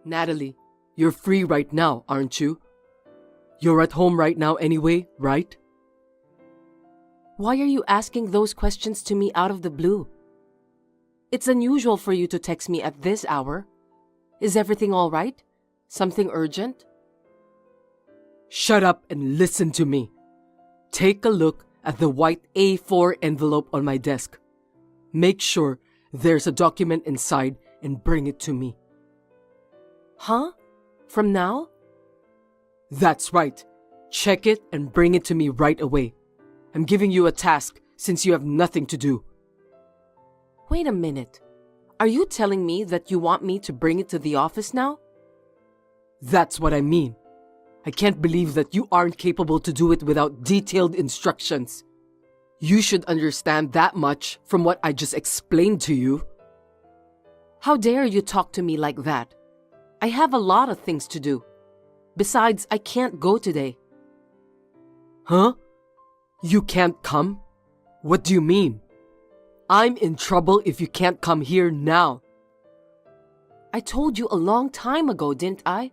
Natalie, you're free right now, aren't you? You're at home right now anyway, right? Why are you asking those questions to me out of the blue? It's unusual for you to text me at this hour. Is everything all right? Something urgent? Shut up and listen to me. Take a look at the white A4 envelope on my desk. Make sure there's a document inside and bring it to me. Huh? From now? That's right. Check it and bring it to me right away. I'm giving you a task since you have nothing to do. Wait a minute. Are you telling me that you want me to bring it to the office now? That's what I mean. I can't believe that you aren't capable to do it without detailed instructions. You should understand that much from what I just explained to you. How dare you talk to me like that? I have a lot of things to do. Besides, I can't go today. Huh? You can't come? What do you mean? I'm in trouble if you can't come here now. I told you a long time ago, didn't I?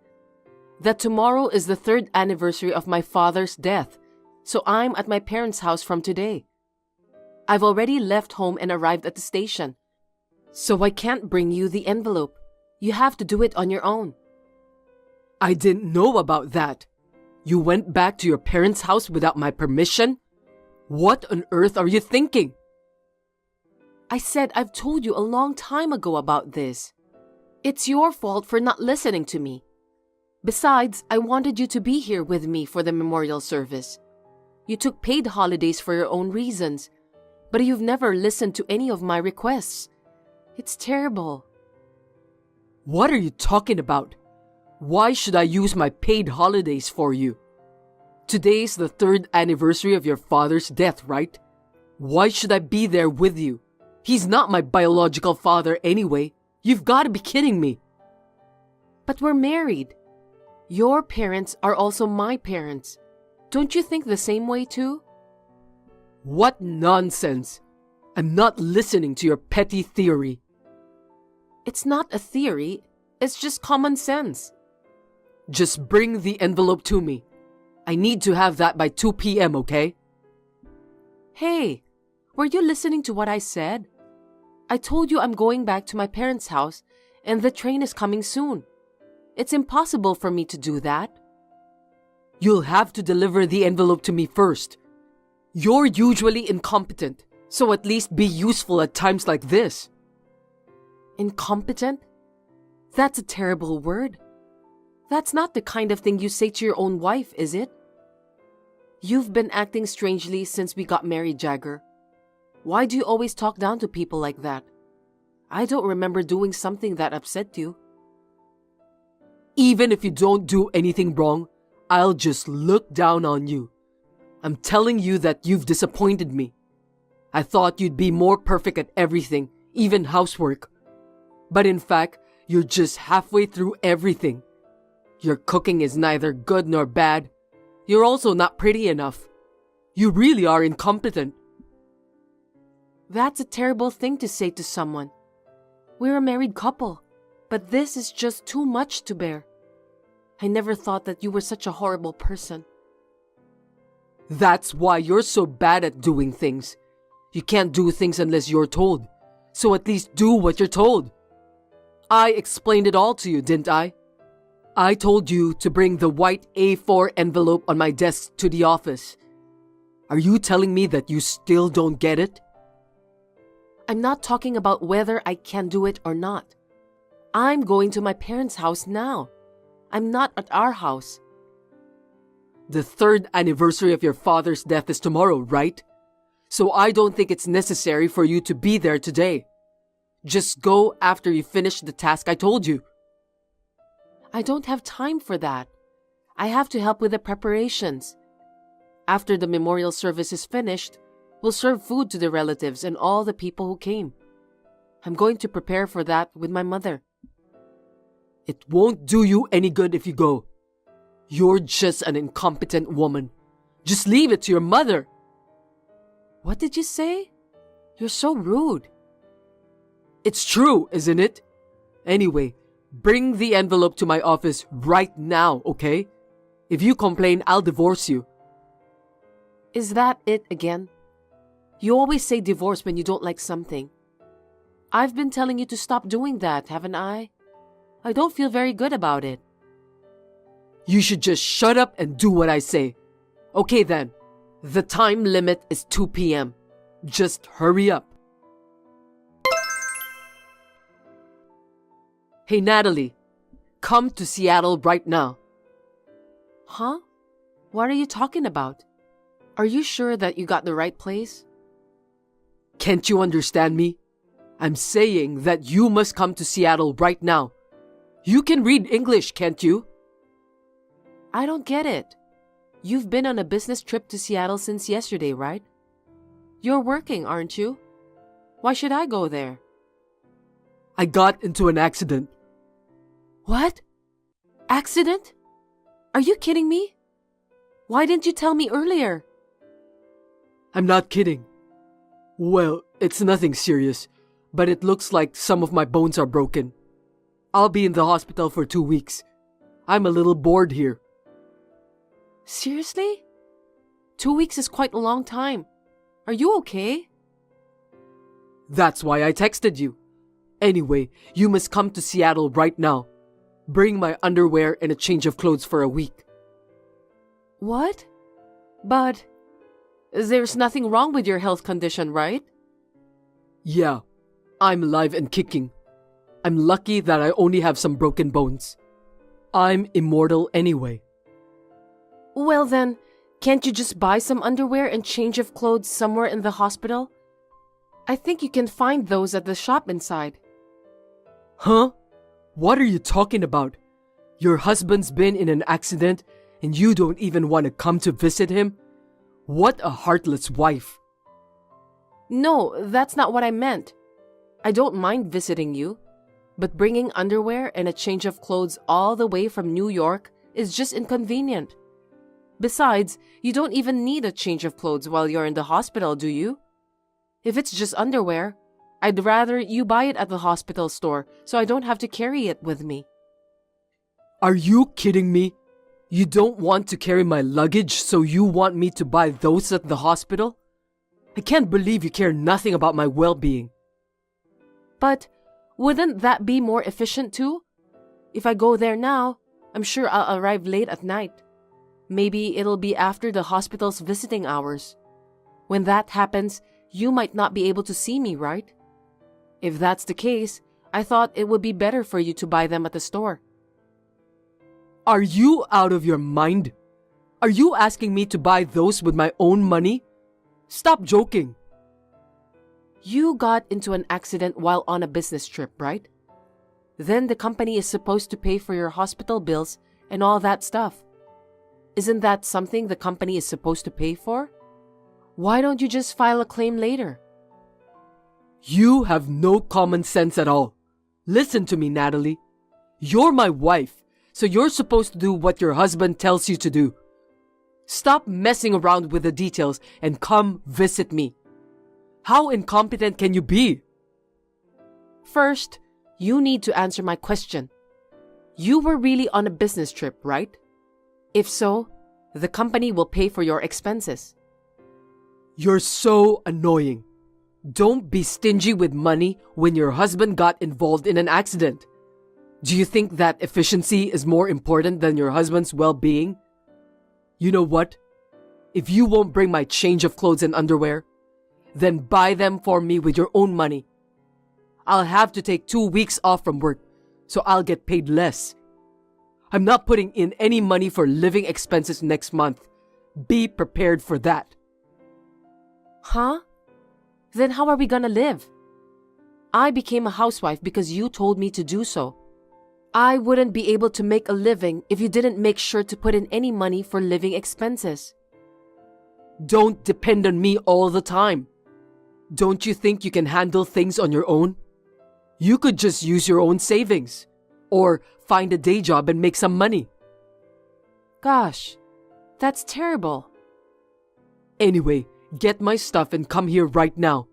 That tomorrow is the 3rd anniversary of my father's death, so I'm at my parents' house from today. I've already left home and arrived at the station, so I can't bring you the envelope. You have to do it on your own. I didn't know about that. You went back to your parents' house without my permission? What on earth are you thinking? I said I've told you a long time ago about this. It's your fault for not listening to me. Besides, I wanted you to be here with me for the memorial service. You took paid holidays for your own reasons, but you've never listened to any of my requests. It's terrible. What are you talking about? Why should I use my paid holidays for you? Today's the 3rd anniversary of your father's death, right? Why should I be there with you? He's not my biological father anyway. You've got to be kidding me. But we're married. Your parents are also my parents. Don't you think the same way too? What nonsense! I'm not listening to your petty theory. It's not a theory, it's just common sense. Just bring the envelope to me. I need to have that by 2 p.m., okay? Hey, were you listening to what I said? I told you I'm going back to my parents' house and the train is coming soon. It's impossible for me to do that. You'll have to deliver the envelope to me first. You're usually incompetent, so at least be useful at times like this. Incompetent? That's a terrible word. That's not the kind of thing you say to your own wife, is it? You've been acting strangely since we got married, Jagger. Why do you always talk down to people like that? I don't remember doing something that upset you. Even if you don't do anything wrong, I'll just look down on you. I'm telling you that you've disappointed me. I thought you'd be more perfect at everything, even housework. But in fact, you're just halfway through everything. Your cooking is neither good nor bad. You're also not pretty enough. You really are incompetent. That's a terrible thing to say to someone. We're a married couple, but this is just too much to bear. I never thought that you were such a horrible person. That's why you're so bad at doing things. You can't do things unless you're told. So at least do what you're told. I explained it all to you, didn't I? I told you to bring the white A4 envelope on my desk to the office. Are you telling me that you still don't get it? I'm not talking about whether I can do it or not. I'm going to my parents' house now. I'm not at our house. The 3rd anniversary of your father's death is tomorrow, right? So I don't think it's necessary for you to be there today. Just go after you finish the task I told you. I don't have time for that. I have to help with the preparations. After the memorial service is finished, we'll serve food to the relatives and all the people who came. I'm going to prepare for that with my mother. It won't do you any good if you go. You're just an incompetent woman. Just leave it to your mother. What did you say? You're so rude. It's true, isn't it? Anyway, Bring the envelope to my office right now, okay? If you complain, I'll divorce you. Is that it again? You always say divorce when you don't like something. I've been telling you to stop doing that, haven't I? I don't feel very good about it. You should just shut up and do what I say. Okay then. The time limit is 2 p.m. Just hurry up. Hey Natalie, come to Seattle right now. Huh? What are you talking about? Are you sure that you got the right place? Can't you understand me? I'm saying that you must come to Seattle right now. You can read English, can't you? I don't get it. You've been on a business trip to Seattle since yesterday, right? You're working, aren't you? Why should I go there? I got into an accident. What? Accident? Are you kidding me? Why didn't you tell me earlier? I'm not kidding. Well, it's nothing serious, but it looks like some of my bones are broken. I'll be in the hospital for 2 weeks. I'm a little bored here. Seriously? 2 weeks is quite a long time. Are you okay? That's why I texted you. Anyway, you must come to Seattle right now. Bring my underwear and a change of clothes for a week. What? But there's nothing wrong with your health condition, right? Yeah, I'm alive and kicking. I'm lucky that I only have some broken bones. I'm immortal anyway. Well then, can't you just buy some underwear and change of clothes somewhere in the hospital? I think you can find those at the shop inside. Huh? What are you talking about? Your husband's been in an accident and you don't even want to come to visit him? What a heartless wife. No, that's not what I meant. I don't mind visiting you, but bringing underwear and a change of clothes all the way from New York is just inconvenient. Besides, you don't even need a change of clothes while you're in the hospital, do you? If it's just underwear, I'd rather you buy it at the hospital store so I don't have to carry it with me. Are you kidding me? You don't want to carry my luggage, so you want me to buy those at the hospital? I can't believe you care nothing about my well-being. But wouldn't that be more efficient too? If I go there now, I'm sure I'll arrive late at night. Maybe it'll be after the hospital's visiting hours. When that happens, you might not be able to see me, right? If that's the case, I thought it would be better for you to buy them at the store. Are you out of your mind? Are you asking me to buy those with my own money? Stop joking. You got into an accident while on a business trip, right? Then the company is supposed to pay for your hospital bills and all that stuff. Isn't that something the company is supposed to pay for? Why don't you just file a claim later? You have no common sense at all. Listen to me, Natalie. You're my wife, so you're supposed to do what your husband tells you to do. Stop messing around with the details and come visit me. How incompetent can you be? First, you need to answer my question. You were really on a business trip, right? If so, the company will pay for your expenses. You're so annoying. Don't be stingy with money when your husband got involved in an accident. Do you think that efficiency is more important than your husband's well-being? You know what? If you won't bring my change of clothes and underwear, then buy them for me with your own money. I'll have to take 2 weeks off from work, so I'll get paid less. I'm not putting in any money for living expenses next month. Be prepared for that. Huh? Then how are we gonna live? I became a housewife because you told me to do so. I wouldn't be able to make a living if you didn't make sure to put in any money for living expenses. Don't depend on me all the time. Don't you think you can handle things on your own? You could just use your own savings or find a day job and make some money. Gosh, that's terrible. Anyway, get my stuff and come here right now.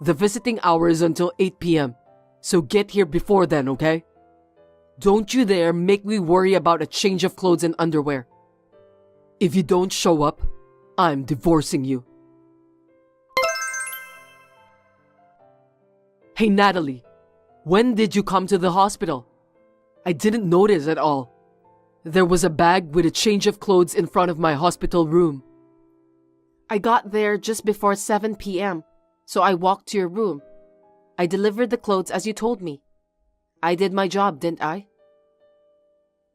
The visiting hour is until 8 p.m., so get here before then, okay? Don't you dare make me worry about a change of clothes and underwear. If you don't show up, I'm divorcing you. Hey Natalie, when did you come to the hospital? I didn't notice at all. There was a bag with a change of clothes in front of my hospital room. I got there just before 7 p.m., so I walked to your room. I delivered the clothes as you told me. I did my job, didn't I?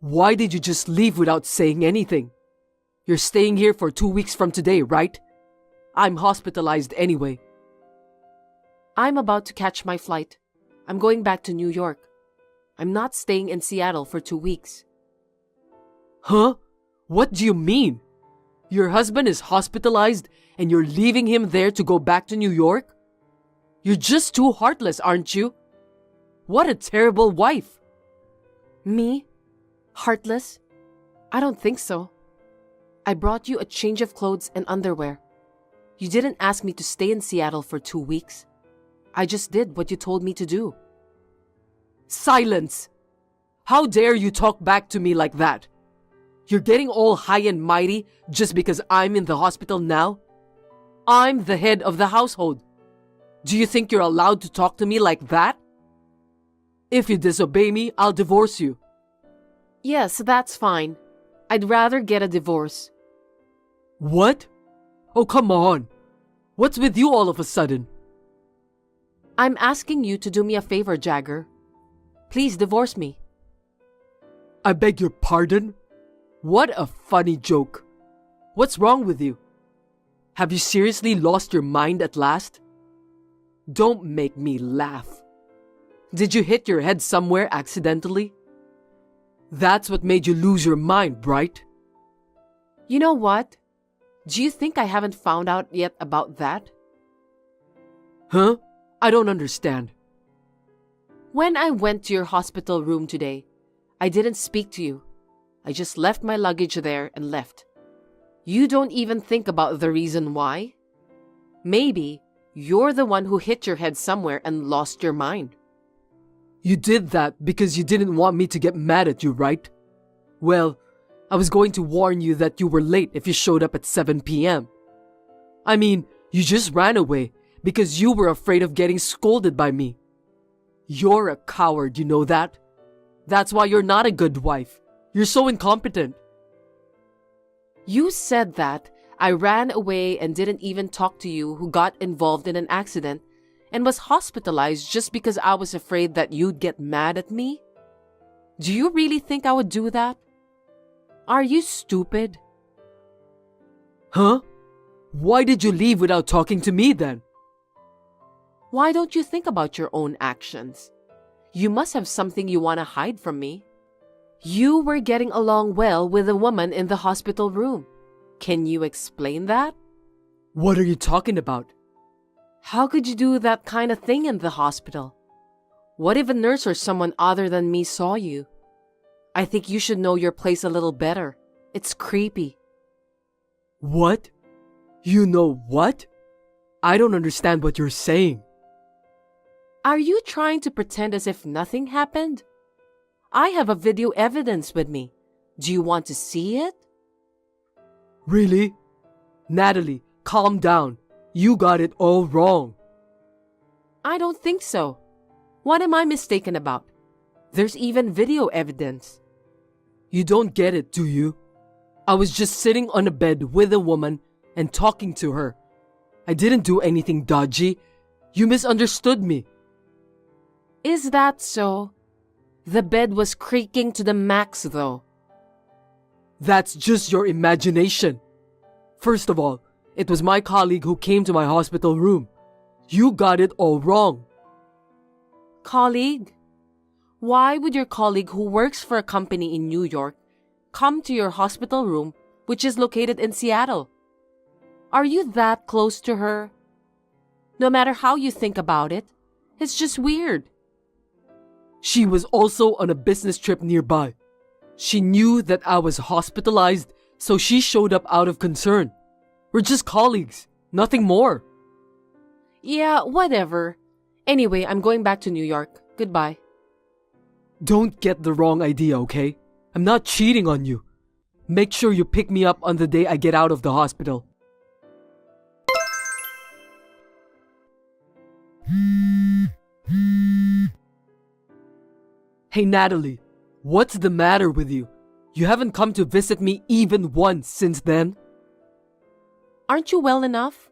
Why did you just leave without saying anything? You're staying here for 2 weeks from today, right? I'm hospitalized anyway. I'm about to catch my flight. I'm going back to New York. I'm not staying in Seattle for 2 weeks. Huh? What do you mean? Your husband is hospitalized and you're leaving him there to go back to New York? You're just too heartless, aren't you? What a terrible wife. Me? Heartless? I don't think so. I brought you a change of clothes and underwear. You didn't ask me to stay in Seattle for 2 weeks. I just did what you told me to do. Silence! How dare you talk back to me like that? You're getting all high and mighty just because I'm in the hospital now? I'm the head of the household. Do you think you're allowed to talk to me like that? If you disobey me, I'll divorce you. Yes, that's fine. I'd rather get a divorce. What? Oh, come on. What's with you all of a sudden? I'm asking you to do me a favor, Jagger. Please divorce me. I beg your pardon? What a funny joke. What's wrong with you? Have you seriously lost your mind at last? Don't make me laugh. Did you hit your head somewhere accidentally? That's what made you lose your mind, right? You know what? Do you think I haven't found out yet about that? Huh? I don't understand. When I went to your hospital room today, I didn't speak to you. I just left my luggage there and left. You don't even think about the reason why? Maybe you're the one who hit your head somewhere and lost your mind. You did that because you didn't want me to get mad at you, right? Well, I was going to warn you that you were late if you showed up at 7 p.m. I mean, you just ran away because you were afraid of getting scolded by me. You're a coward, you know that? That's why you're not a good wife. You're so incompetent. You said that I ran away and didn't even talk to you who got involved in an accident and was hospitalized just because I was afraid that you'd get mad at me? Do you really think I would do that? Are you stupid? Huh? Why did you leave without talking to me then? Why don't you think about your own actions? You must have something you want to hide from me. You were getting along well with a woman in the hospital room. Can you explain that? What are you talking about? How could you do that kind of thing in the hospital? What if a nurse or someone other than me saw you? I think you should know your place a little better. It's creepy. What? You know what? I don't understand what you're saying. Are you trying to pretend as if nothing happened? I have a video evidence with me. Do you want to see it? Really? Natalie, calm down. You got it all wrong. I don't think so. What am I mistaken about? There's even video evidence. You don't get it, do you? I was just sitting on a bed with a woman and talking to her. I didn't do anything dodgy. You misunderstood me. Is that so? The bed was creaking to the max, though. That's just your imagination. First of all, it was my colleague who came to my hospital room. You got it all wrong. Colleague? Why would your colleague who works for a company in New York come to your hospital room, which is located in Seattle? Are you that close to her? No matter how you think about it, it's just weird. She was also on a business trip nearby. She knew that I was hospitalized, so she showed up out of concern. We're just colleagues, nothing more. Yeah, whatever. Anyway, I'm going back to New York. Goodbye. Don't get the wrong idea, okay? I'm not cheating on you. Make sure you pick me up on the day I get out of the hospital. Hey Natalie, what's the matter with you? You haven't come to visit me even once since then. Aren't you well enough?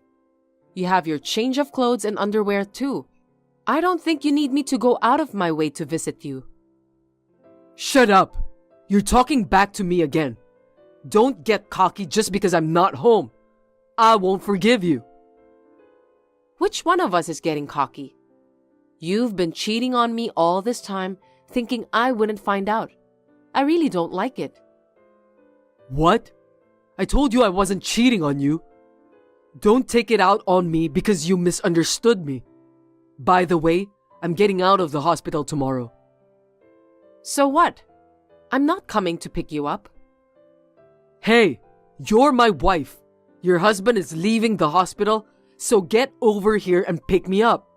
You have your change of clothes and underwear too. I don't think you need me to go out of my way to visit you. Shut up! You're talking back to me again. Don't get cocky just because I'm not home. I won't forgive you. Which one of us is getting cocky? You've been cheating on me all this time, thinking I wouldn't find out. I really don't like it. What? I told you I wasn't cheating on you. Don't take it out on me because you misunderstood me. By the way, I'm getting out of the hospital tomorrow. So what? I'm not coming to pick you up. Hey, you're my wife. Your husband is leaving the hospital, so get over here and pick me up.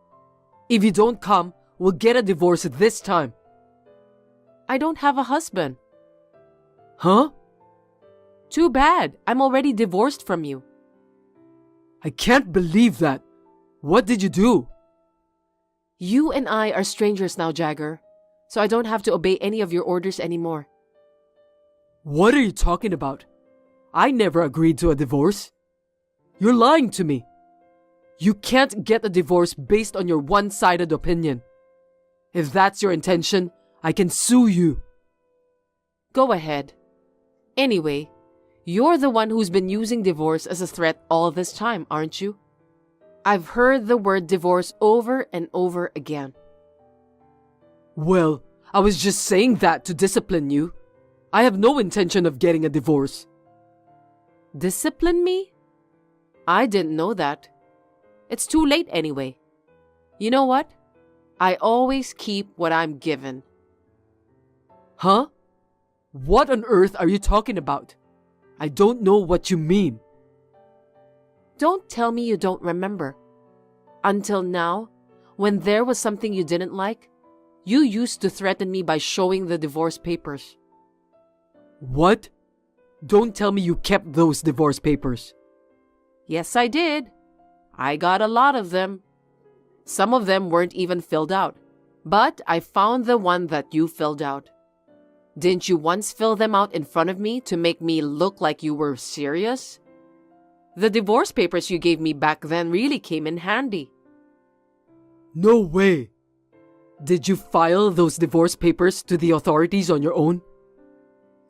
If you don't come, we'll get a divorce this time. I don't have a husband. Huh? Too bad. I'm already divorced from you. I can't believe that. What did you do? You and I are strangers now, Jagger, so I don't have to obey any of your orders anymore. What are you talking about? I never agreed to a divorce. You're lying to me. You can't get a divorce based on your one-sided opinion. If that's your intention, I can sue you. Go ahead. Anyway, you're the one who's been using divorce as a threat all this time, aren't you? I've heard the word divorce over and over again. Well, I was just saying that to discipline you. I have no intention of getting a divorce. Discipline me? I didn't know that. It's too late anyway. You know what? I always keep what I'm given. Huh? What on earth are you talking about? I don't know what you mean. Don't tell me you don't remember. Until now, when there was something you didn't like, you used to threaten me by showing the divorce papers. What? Don't tell me you kept those divorce papers. Yes, I did. I got a lot of them. Some of them weren't even filled out, but I found the one that you filled out. Didn't you once fill them out in front of me to make me look like you were serious? The divorce papers you gave me back then really came in handy. No way! Did you file those divorce papers to the authorities on your own?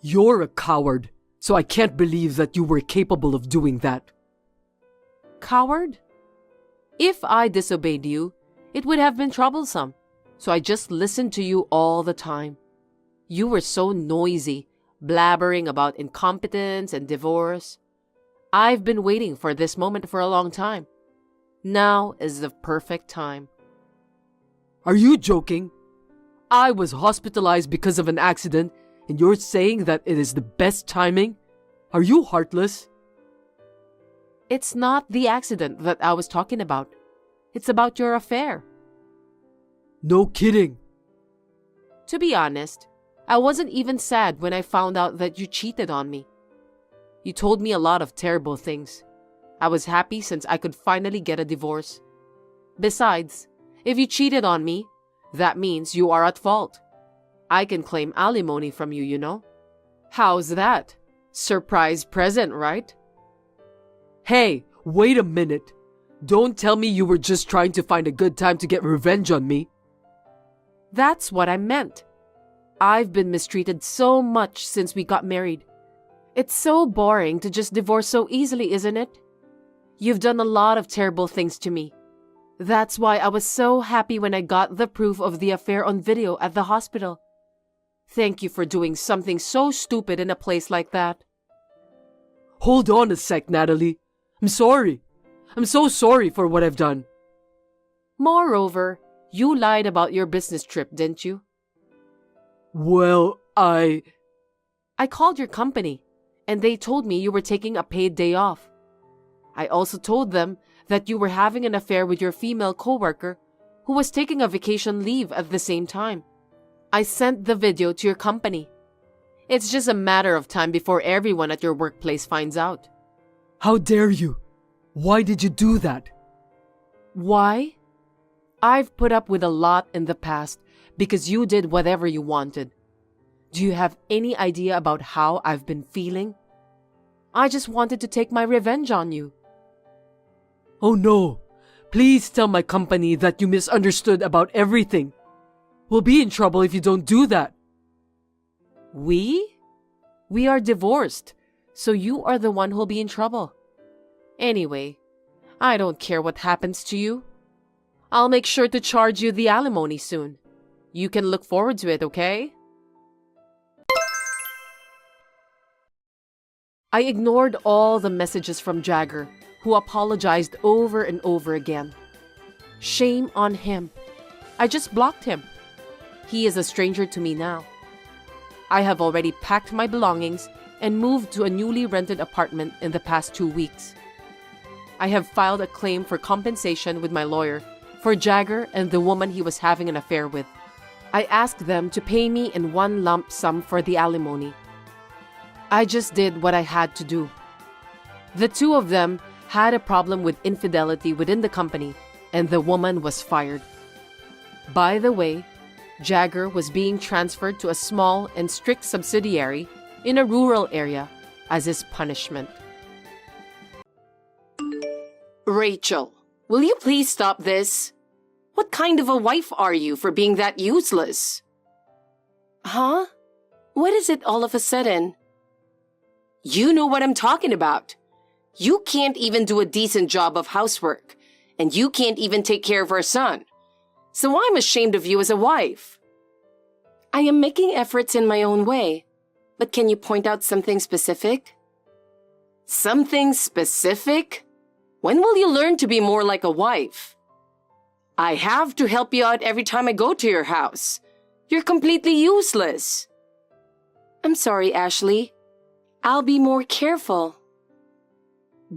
You're a coward, so I can't believe that you were capable of doing that. Coward? If I disobeyed you, it would have been troublesome, so I just listened to you all the time. You were so noisy, blabbering about incompetence and divorce. I've been waiting for this moment for a long time. Now is the perfect time. Are you joking? I was hospitalized because of an accident, and you're saying that it is the best timing? Are you heartless? It's not the accident that I was talking about. It's about your affair. No kidding. To be honest, I wasn't even sad when I found out that you cheated on me. You told me a lot of terrible things. I was happy since I could finally get a divorce. Besides, if you cheated on me, that means you are at fault. I can claim alimony from you, you know. How's that? Surprise present, right? Hey, wait a minute. Don't tell me you were just trying to find a good time to get revenge on me. That's what I meant. I've been mistreated so much since we got married. It's so boring to just divorce so easily, isn't it? You've done a lot of terrible things to me. That's why I was so happy when I got the proof of the affair on video at the hospital. Thank you for doing something so stupid in a place like that. Hold on a sec, Natalie. I'm sorry. I'm so sorry for what I've done. Moreover, you lied about your business trip, didn't you? Well, I called your company, and they told me you were taking a paid day off. I also told them that you were having an affair with your female coworker who was taking a vacation leave at the same time. I sent the video to your company. It's just a matter of time before everyone at your workplace finds out. How dare you? Why did you do that? Why? I've put up with a lot in the past because you did whatever you wanted. Do you have any idea about how I've been feeling? I just wanted to take my revenge on you. Oh no! Please tell my company that you misunderstood about everything. We'll be in trouble if you don't do that. We? We are divorced, so you are the one who'll be in trouble. Anyway, I don't care what happens to you. I'll make sure to charge you the alimony soon. You can look forward to it, okay? I ignored all the messages from Jagger, who apologized over and over again. Shame on him. I just blocked him. He is a stranger to me now. I have already packed my belongings and moved to a newly rented apartment in the past 2 weeks. I have filed a claim for compensation with my lawyer for Jagger and the woman he was having an affair with. I asked them to pay me in one lump sum for the alimony. I just did what I had to do. The two of them had a problem with infidelity within the company, and the woman was fired. By the way, Jagger was being transferred to a small and strict subsidiary in a rural area as his punishment. Rachel, will you please stop this? What kind of a wife are you for being that useless? Huh? What is it all of a sudden? You know what I'm talking about. You can't even do a decent job of housework, and you can't even take care of our son. So I'm ashamed of you as a wife. I am making efforts in my own way, but can you point out something specific? Something specific? When will you learn to be more like a wife? I have to help you out every time I go to your house. You're completely useless. I'm sorry, Ashley. I'll be more careful.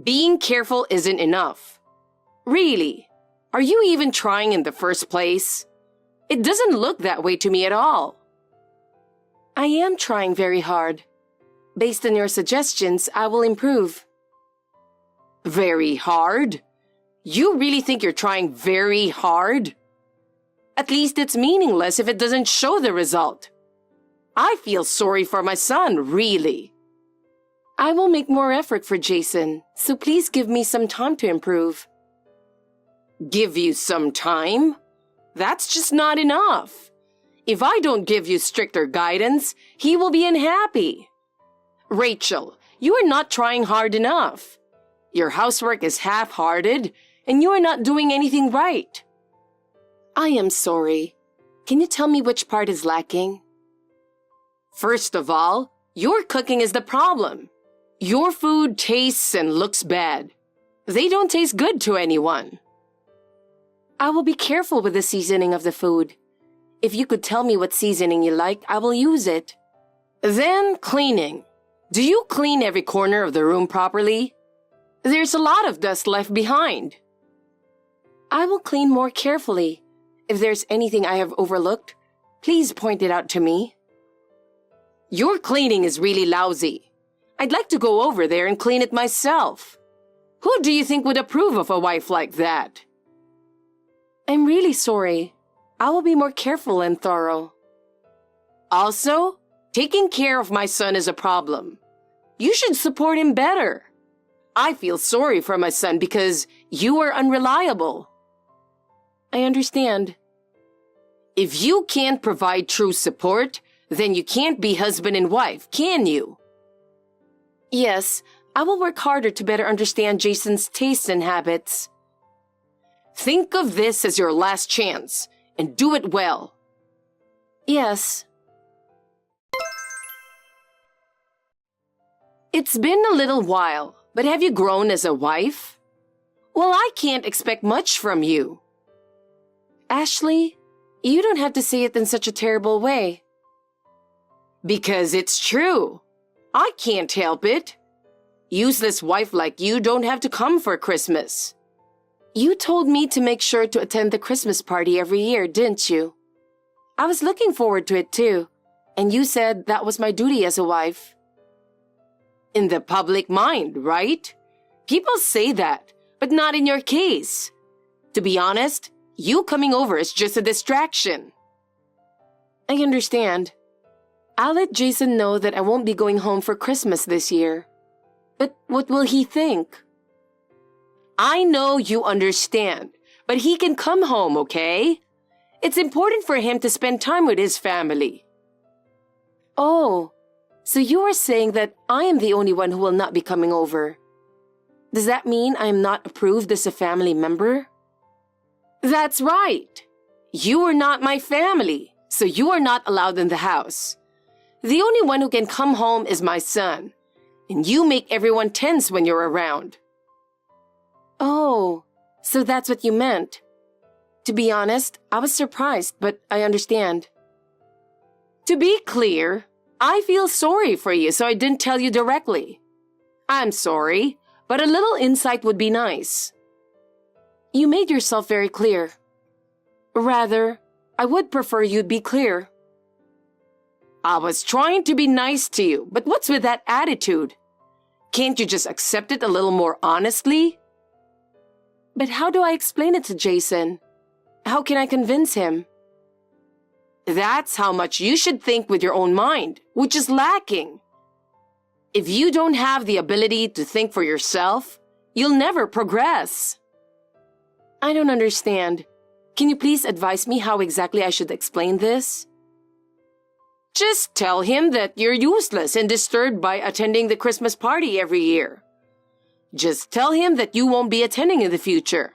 Being careful isn't enough. Really, are you even trying in the first place? It doesn't look that way to me at all. I am trying very hard. Based on your suggestions, I will improve. Very hard? You really think you're trying very hard? At least it's meaningless if it doesn't show the result. I feel sorry for my son, really. I will make more effort for Jason, so please give me some time to improve. Give you some time? That's just not enough. If I don't give you stricter guidance, he will be unhappy. Rachel, you are not trying hard enough. Your housework is half-hearted, and you are not doing anything right. I am sorry. Can you tell me which part is lacking? First of all, your cooking is the problem. Your food tastes and looks bad. They don't taste good to anyone. I will be careful with the seasoning of the food. If you could tell me what seasoning you like, I will use it. Then cleaning. Do you clean every corner of the room properly? There's a lot of dust left behind. I will clean more carefully. If there's anything I have overlooked, please point it out to me. Your cleaning is really lousy. I'd like to go over there and clean it myself. Who do you think would approve of a wife like that? I'm really sorry. I will be more careful and thorough. Also, taking care of my son is a problem. You should support him better. I feel sorry for my son because you are unreliable. I understand. If you can't provide true support, then you can't be husband and wife, can you? Yes, I will work harder to better understand Jason's tastes and habits. Think of this as your last chance, and do it well. Yes. It's been a little while, but have you grown as a wife? Well, I can't expect much from you. Ashley, you don't have to say it in such a terrible way. Because it's true. I can't help it. Useless wife like you don't have to come for Christmas. You told me to make sure to attend the Christmas party every year, didn't you? I was looking forward to it too, and you said that was my duty as a wife. In the public mind, right? People say that, but not in your case. To be honest, you coming over is just a distraction. I understand. I'll let Jason know that I won't be going home for Christmas this year. But what will he think? I know you understand, but he can come home, okay? It's important for him to spend time with his family. Oh, so you are saying that I am the only one who will not be coming over. Does that mean I am not approved as a family member? That's right. You are not my family, so you are not allowed in the house. The only one who can come home is my son, and you make everyone tense when you're around. Oh, so that's what you meant. To be honest, I was surprised, but I understand. To be clear, I feel sorry for you, so I didn't tell you directly. I'm sorry, but a little insight would be nice. You made yourself very clear. Rather, I would prefer you'd be clear. I was trying to be nice to you, but what's with that attitude? Can't you just accept it a little more honestly? But how do I explain it to Jason? How can I convince him? That's how much you should think with your own mind, which is lacking. If you don't have the ability to think for yourself, you'll never progress. I don't understand. Can you please advise me how exactly I should explain this? Just tell him that you're useless and disturbed by attending the Christmas party every year. Just tell him that you won't be attending in the future.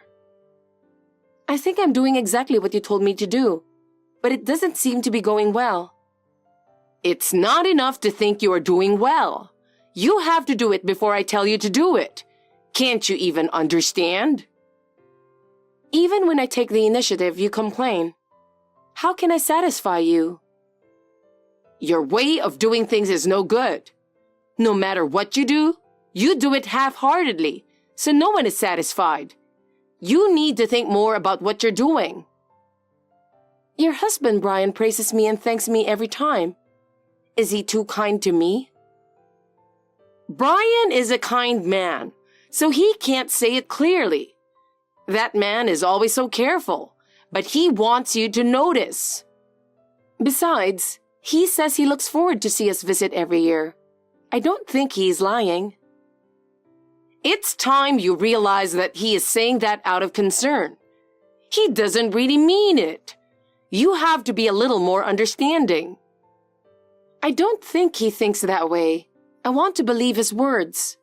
I think I'm doing exactly what you told me to do, but it doesn't seem to be going well. It's not enough to think you are doing well. You have to do it before I tell you to do it. Can't you even understand? Even when I take the initiative, you complain. How can I satisfy you? Your way of doing things is no good. No matter what you do it half-heartedly, so no one is satisfied. You need to think more about what you're doing. Your husband, Brian, praises me and thanks me every time. Is he too kind to me? Brian is a kind man, so he can't say it clearly. That man is always so careful, but he wants you to notice. Besides, he says he looks forward to see us visit every year. I don't think he's lying. It's time you realize that he is saying that out of concern. He doesn't really mean it. You have to be a little more understanding. I don't think he thinks that way. I want to believe his words.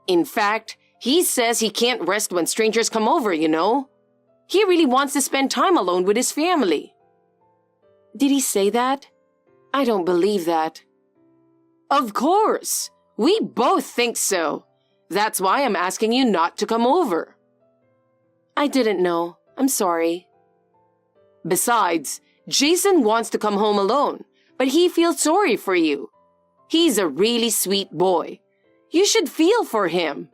In fact, he says he can't rest when strangers come over, you know. He really wants to spend time alone with his family. Did he say that? I don't believe that. Of course. We both think so. That's why I'm asking you not to come over. I didn't know. I'm sorry. Besides, Jason wants to come home alone, but he feels sorry for you. He's a really sweet boy. You should feel for him.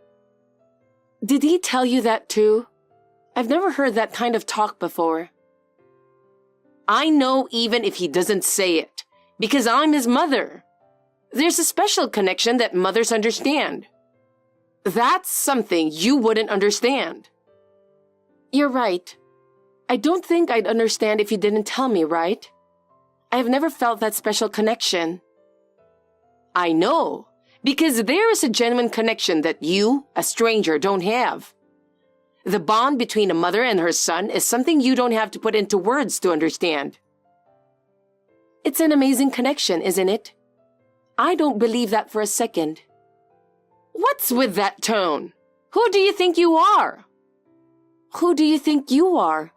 Did he tell you that too? I've never heard that kind of talk before. I know even if he doesn't say it, because I'm his mother. There's a special connection that mothers understand. That's something you wouldn't understand. You're right. I don't think I'd understand if you didn't tell me, right? I have never felt that special connection. I know, because there is a genuine connection that you, a stranger, don't have. The bond between a mother and her son is something you don't have to put into words to understand. It's an amazing connection, isn't it? I don't believe that for a second. What's with that tone? Who do you think you are? Who do you think you are?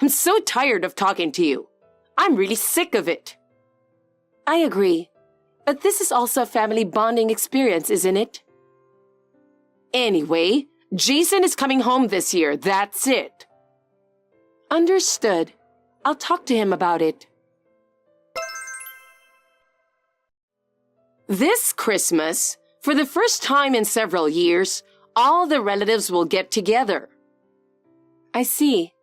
I'm so tired of talking to you. I'm really sick of it. I agree. But this is also a family bonding experience, isn't it? Anyway, Jason is coming home this year, that's it. Understood. I'll talk to him about it. This Christmas, for the first time in several years, all the relatives will get together. I see.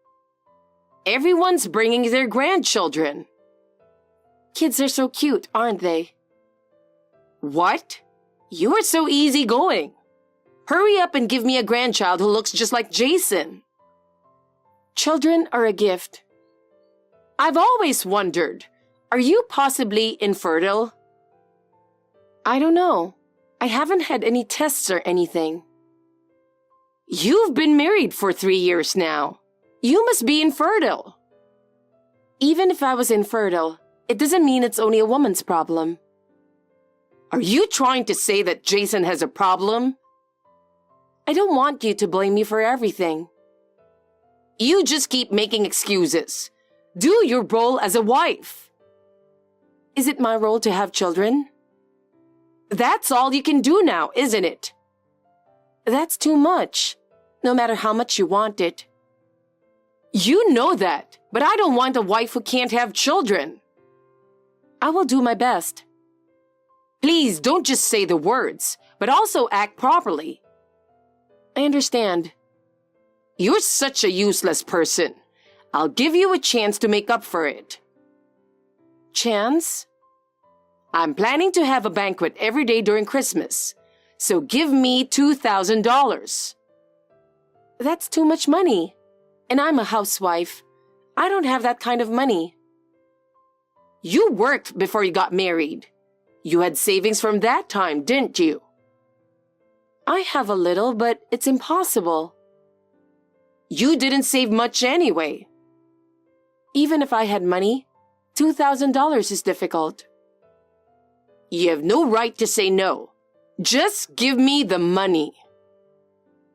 Everyone's bringing their grandchildren. Kids are so cute, aren't they? What? You are so easygoing. Hurry up and give me a grandchild who looks just like Jason. Children are a gift. I've always wondered, are you possibly infertile? I don't know. I haven't had any tests or anything. You've been married for 3 years now. You must be infertile. Even if I was infertile, it doesn't mean it's only a woman's problem. Are you trying to say that Jason has a problem? I don't want you to blame me for everything. You just keep making excuses. Do your role as a wife. Is it my role to have children? That's all you can do now, isn't it? That's too much, no matter how much you want it. You know that, but I don't want a wife who can't have children. I will do my best. Please don't just say the words, but also act properly. I understand. You're such a useless person. I'll give you a chance to make up for it. Chance? I'm planning to have a banquet every day during Christmas, so give me $2,000. That's too much money. And I'm a housewife. I don't have that kind of money. You worked before you got married. You had savings from that time, didn't you? I have a little, but it's impossible. You didn't save much anyway. Even if I had money, $2,000 is difficult. You have no right to say no. Just give me the money.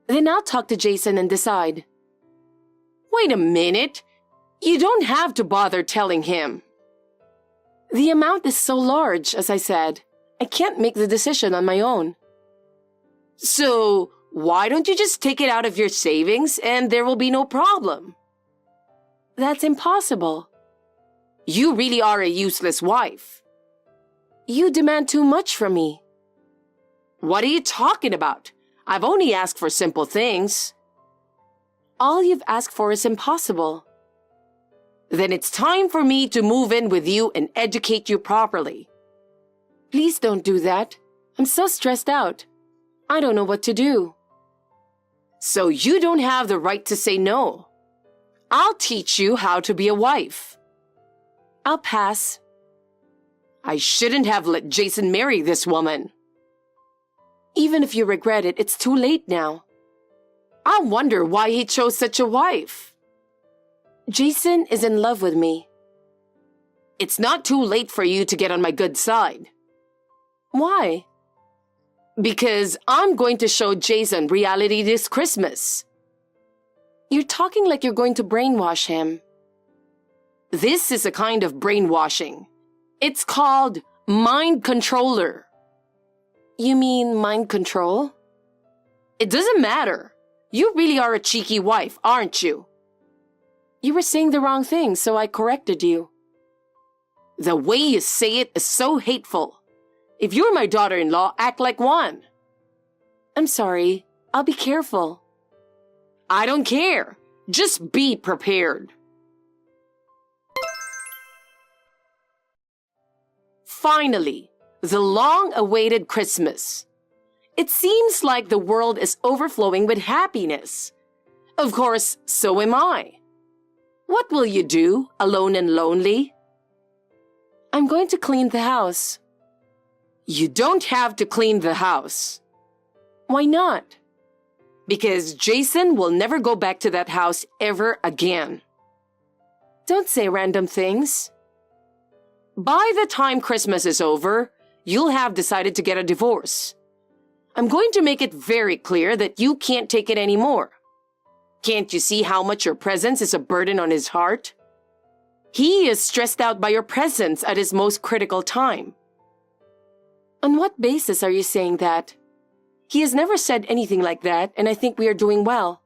Then I'll talk to Jason and decide. Wait a minute. You don't have to bother telling him. The amount is so large, as I said. I can't make the decision on my own. So, why don't you just take it out of your savings and there will be no problem? That's impossible. You really are a useless wife. You demand too much from me. What are you talking about? I've only asked for simple things. All you've asked for is impossible. Then it's time for me to move in with you and educate you properly. Please don't do that. I'm so stressed out. I don't know what to do. So you don't have the right to say no. I'll teach you how to be a wife. I'll pass. I shouldn't have let Jason marry this woman. Even if you regret it, it's too late now. I wonder why he chose such a wife. Jason is in love with me. It's not too late for you to get on my good side. Why? Because I'm going to show Jason reality this Christmas. You're talking like you're going to brainwash him. This is a kind of brainwashing. It's called mind controller. You mean mind control? It doesn't matter. You really are a cheeky wife, aren't you? You were saying the wrong thing, so I corrected you. The way you say it is so hateful. If you're my daughter-in-law, act like one. I'm sorry. I'll be careful. I don't care. Just be prepared. Finally, the long-awaited Christmas. It seems like the world is overflowing with happiness. Of course, so am I. What will you do, alone and lonely? I'm going to clean the house. You don't have to clean the house. Why not? Because Jason will never go back to that house ever again. Don't say random things. By the time Christmas is over, you'll have decided to get a divorce. I'm going to make it very clear that you can't take it anymore. Can't you see how much your presence is a burden on his heart? He is stressed out by your presence at his most critical time. On what basis are you saying that? He has never said anything like that, and I think we are doing well.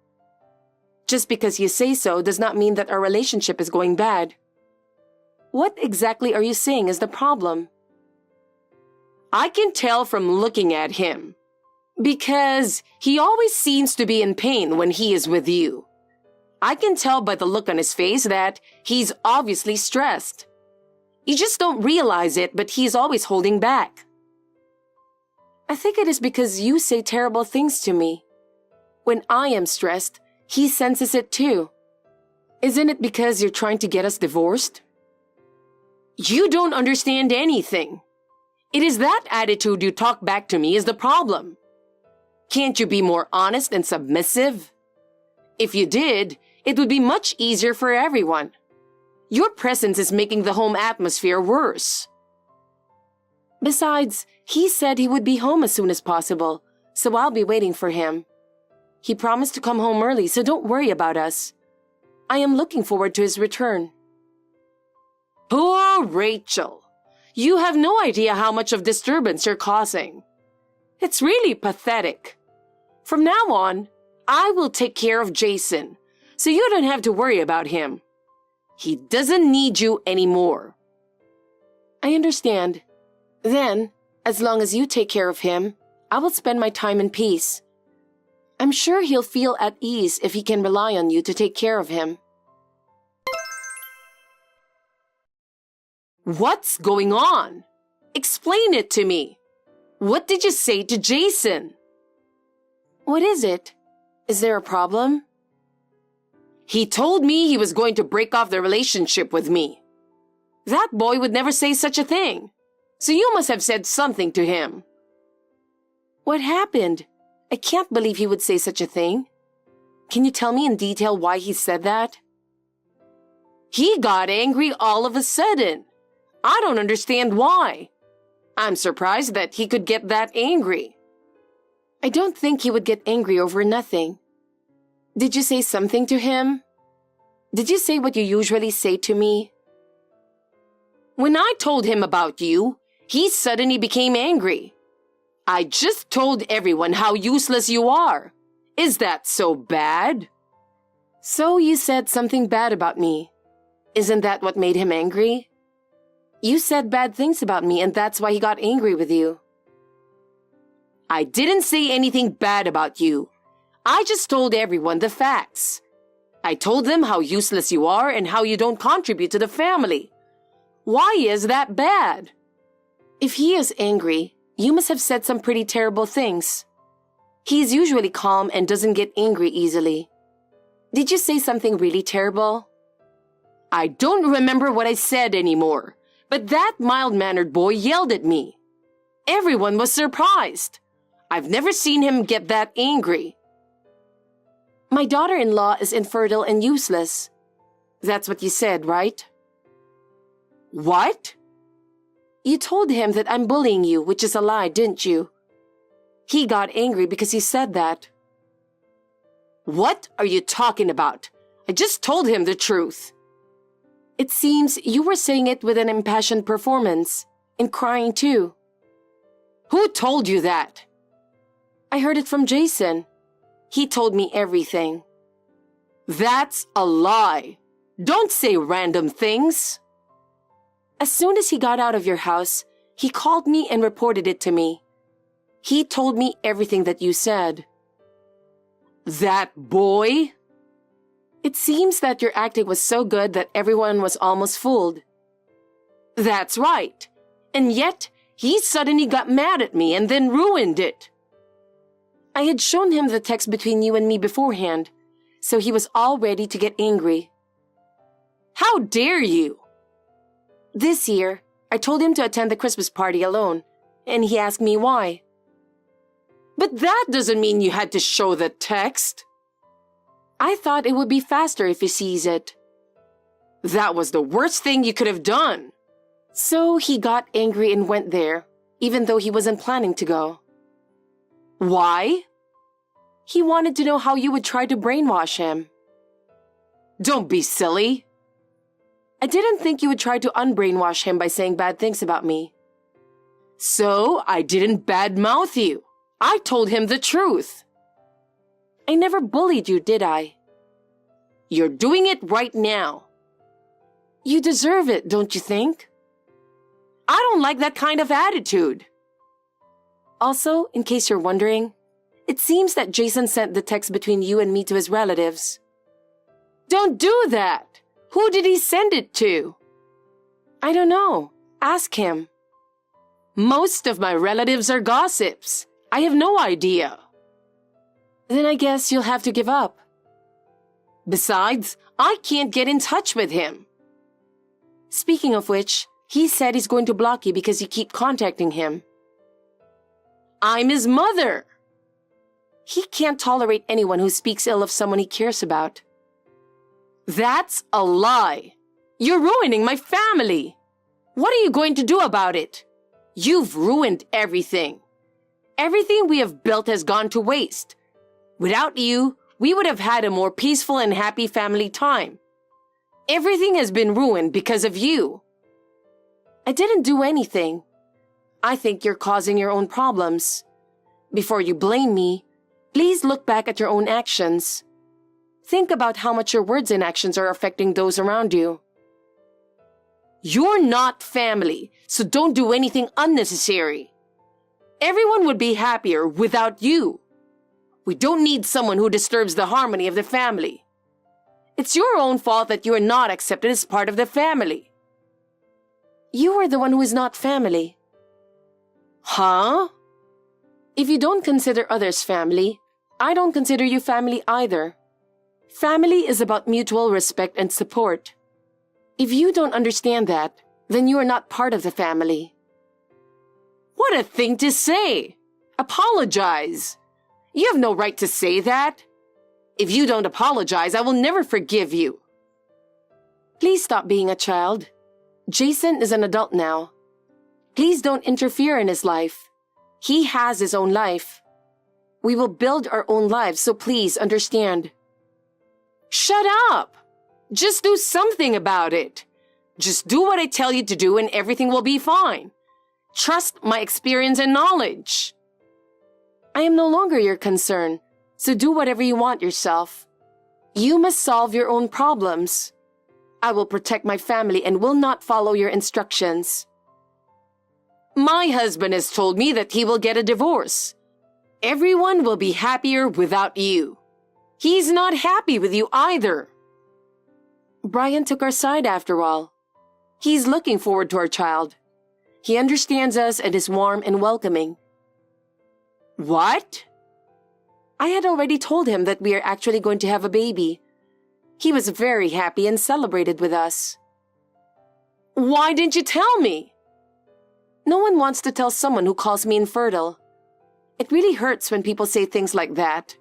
Just because you say so does not mean that our relationship is going bad. What exactly are you saying is the problem? I can tell from looking at him. Because he always seems to be in pain when he is with you. I can tell by the look on his face that he's obviously stressed. You just don't realize it, but he's always holding back. I think it is because you say terrible things to me. When I am stressed, he senses it too. Isn't it because you're trying to get us divorced? You don't understand anything. It is that attitude you talk back to me is the problem. Can't you be more honest and submissive? If you did, it would be much easier for everyone. Your presence is making the home atmosphere worse. Besides, he said he would be home as soon as possible, so I'll be waiting for him. He promised to come home early, so don't worry about us. I am looking forward to his return. Poor Rachel. You have no idea how much of disturbance you're causing. It's really pathetic. From now on, I will take care of Jason, so you don't have to worry about him. He doesn't need you anymore. I understand. Then, as long as you take care of him, I will spend my time in peace. I'm sure he'll feel at ease if he can rely on you to take care of him. What's going on? Explain it to me. What did you say to Jason? What is it? Is there a problem? He told me he was going to break off the relationship with me. That boy would never say such a thing. So you must have said something to him. What happened? I can't believe he would say such a thing. Can you tell me in detail why he said that? He got angry all of a sudden. I don't understand why. I'm surprised that he could get that angry. I don't think he would get angry over nothing. Did you say something to him? Did you say what you usually say to me? When I told him about you, he suddenly became angry. I just told everyone how useless you are. Is that so bad? So you said something bad about me. Isn't that what made him angry? You said bad things about me and that's why he got angry with you. I didn't say anything bad about you. I just told everyone the facts. I told them how useless you are and how you don't contribute to the family. Why is that bad? If he is angry, you must have said some pretty terrible things. He is usually calm and doesn't get angry easily. Did you say something really terrible? I don't remember what I said anymore, but that mild-mannered boy yelled at me. Everyone was surprised. I've never seen him get that angry. My daughter-in-law is infertile and useless. That's what you said, right? What? You told him that I'm bullying you, which is a lie, didn't you? He got angry because you said that. What are you talking about? I just told him the truth. It seems you were saying it with an impassioned performance, and crying too. Who told you that? I heard it from Jason. He told me everything. That's a lie. Don't say random things. As soon as he got out of your house, he called me and reported it to me. He told me everything that you said. That boy? It seems that your acting was so good that everyone was almost fooled. That's right. And yet, he suddenly got mad at me and then ruined it. I had shown him the text between you and me beforehand, so he was all ready to get angry. How dare you? This year, I told him to attend the Christmas party alone, and he asked me why. But that doesn't mean you had to show the text. I thought it would be faster if he sees it. That was the worst thing you could have done. So he got angry and went there, even though he wasn't planning to go. Why? He wanted to know how you would try to brainwash him. Don't be silly. I didn't think you would try to unbrainwash him by saying bad things about me. So I didn't badmouth you. I told him the truth. I never bullied you, did I? You're doing it right now. You deserve it, don't you think? I don't like that kind of attitude. Also, in case you're wondering, it seems that Jason sent the text between you and me to his relatives. Don't do that! Who did he send it to? I don't know. Ask him. Most of my relatives are gossips. I have no idea. Then I guess you'll have to give up. Besides, I can't get in touch with him. Speaking of which, he said he's going to block you because you keep contacting him. I'm his mother. He can't tolerate anyone who speaks ill of someone he cares about. That's a lie. You're ruining my family. What are you going to do about it? You've ruined everything. Everything we have built has gone to waste. Without you, we would have had a more peaceful and happy family time. Everything has been ruined because of you. I didn't do anything. I think you're causing your own problems. Before you blame me, please look back at your own actions. Think about how much your words and actions are affecting those around you. You're not family, so don't do anything unnecessary. Everyone would be happier without you. We don't need someone who disturbs the harmony of the family. It's your own fault that you are not accepted as part of the family. You are the one who is not family. Huh? If you don't consider others family, I don't consider you family either. Family is about mutual respect and support. If you don't understand that, then you are not part of the family. What a thing to say! Apologize! You have no right to say that. If you don't apologize, I will never forgive you. Please stop being a child. Jason is an adult now. Please don't interfere in his life. He has his own life. We will build our own lives, so please understand. Shut up! Just do something about it. Just do what I tell you to do and everything will be fine. Trust my experience and knowledge. I am no longer your concern, so do whatever you want yourself. You must solve your own problems. I will protect my family and will not follow your instructions. My husband has told me that he will get a divorce. Everyone will be happier without you. He's not happy with you either. Brian took our side after all. He's looking forward to our child. He understands us and is warm and welcoming. What? I had already told him that we are actually going to have a baby. He was very happy and celebrated with us. Why didn't you tell me? No one wants to tell someone who calls me infertile. It really hurts when people say things like that.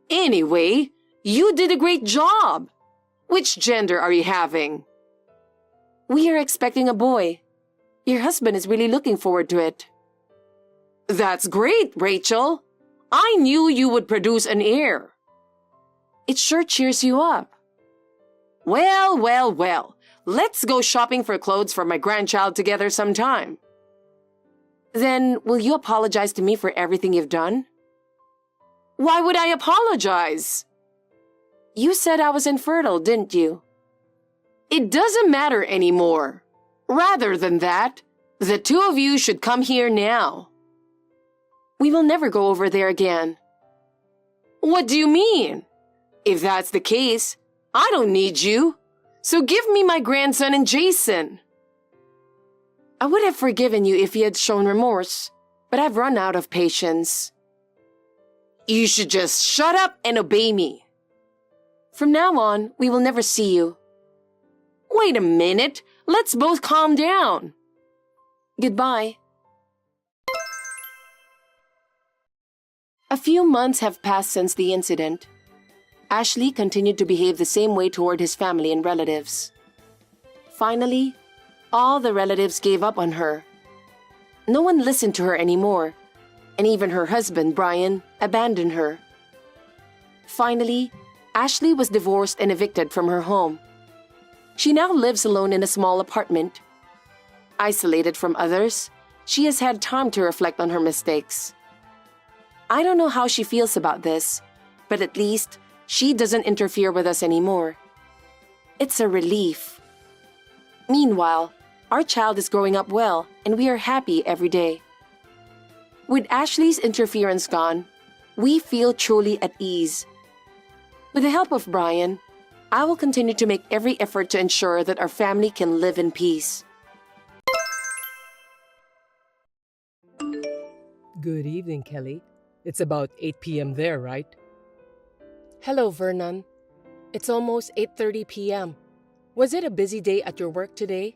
Anyway, you did a great job. Which gender are you having? We are expecting a boy. Your husband is really looking forward to it. That's great, Rachel. I knew you would produce an heir. It sure cheers you up. Well. Let's go shopping for clothes for my grandchild together sometime. Then, will you apologize to me for everything you've done? Why would I apologize? You said I was infertile, didn't you? It doesn't matter anymore. Rather than that, the two of you should come here now. We will never go over there again. What do you mean? If that's the case, I don't need you. So give me my grandson and Jason. I would have forgiven you if you had shown remorse, but I've run out of patience. You should just shut up and obey me. From now on, we will never see you. Wait a minute. Let's both calm down. Goodbye. A few months have passed since the incident. Ashley continued to behave the same way toward his family and relatives. Finally, all the relatives gave up on her. No one listened to her anymore, and even her husband, Brian, abandoned her. Finally, Ashley was divorced and evicted from her home. She now lives alone in a small apartment. Isolated from others, she has had time to reflect on her mistakes. I don't know how she feels about this, but at least she doesn't interfere with us anymore. It's a relief. Meanwhile, our child is growing up well, and we are happy every day. With Ashley's interference gone, we feel truly at ease. With the help of Brian, I will continue to make every effort to ensure that our family can live in peace. Good evening, Kelly. It's about 8 p.m. there, right? Hello, Vernon. It's almost 8:30 p.m. Was it a busy day at your work today?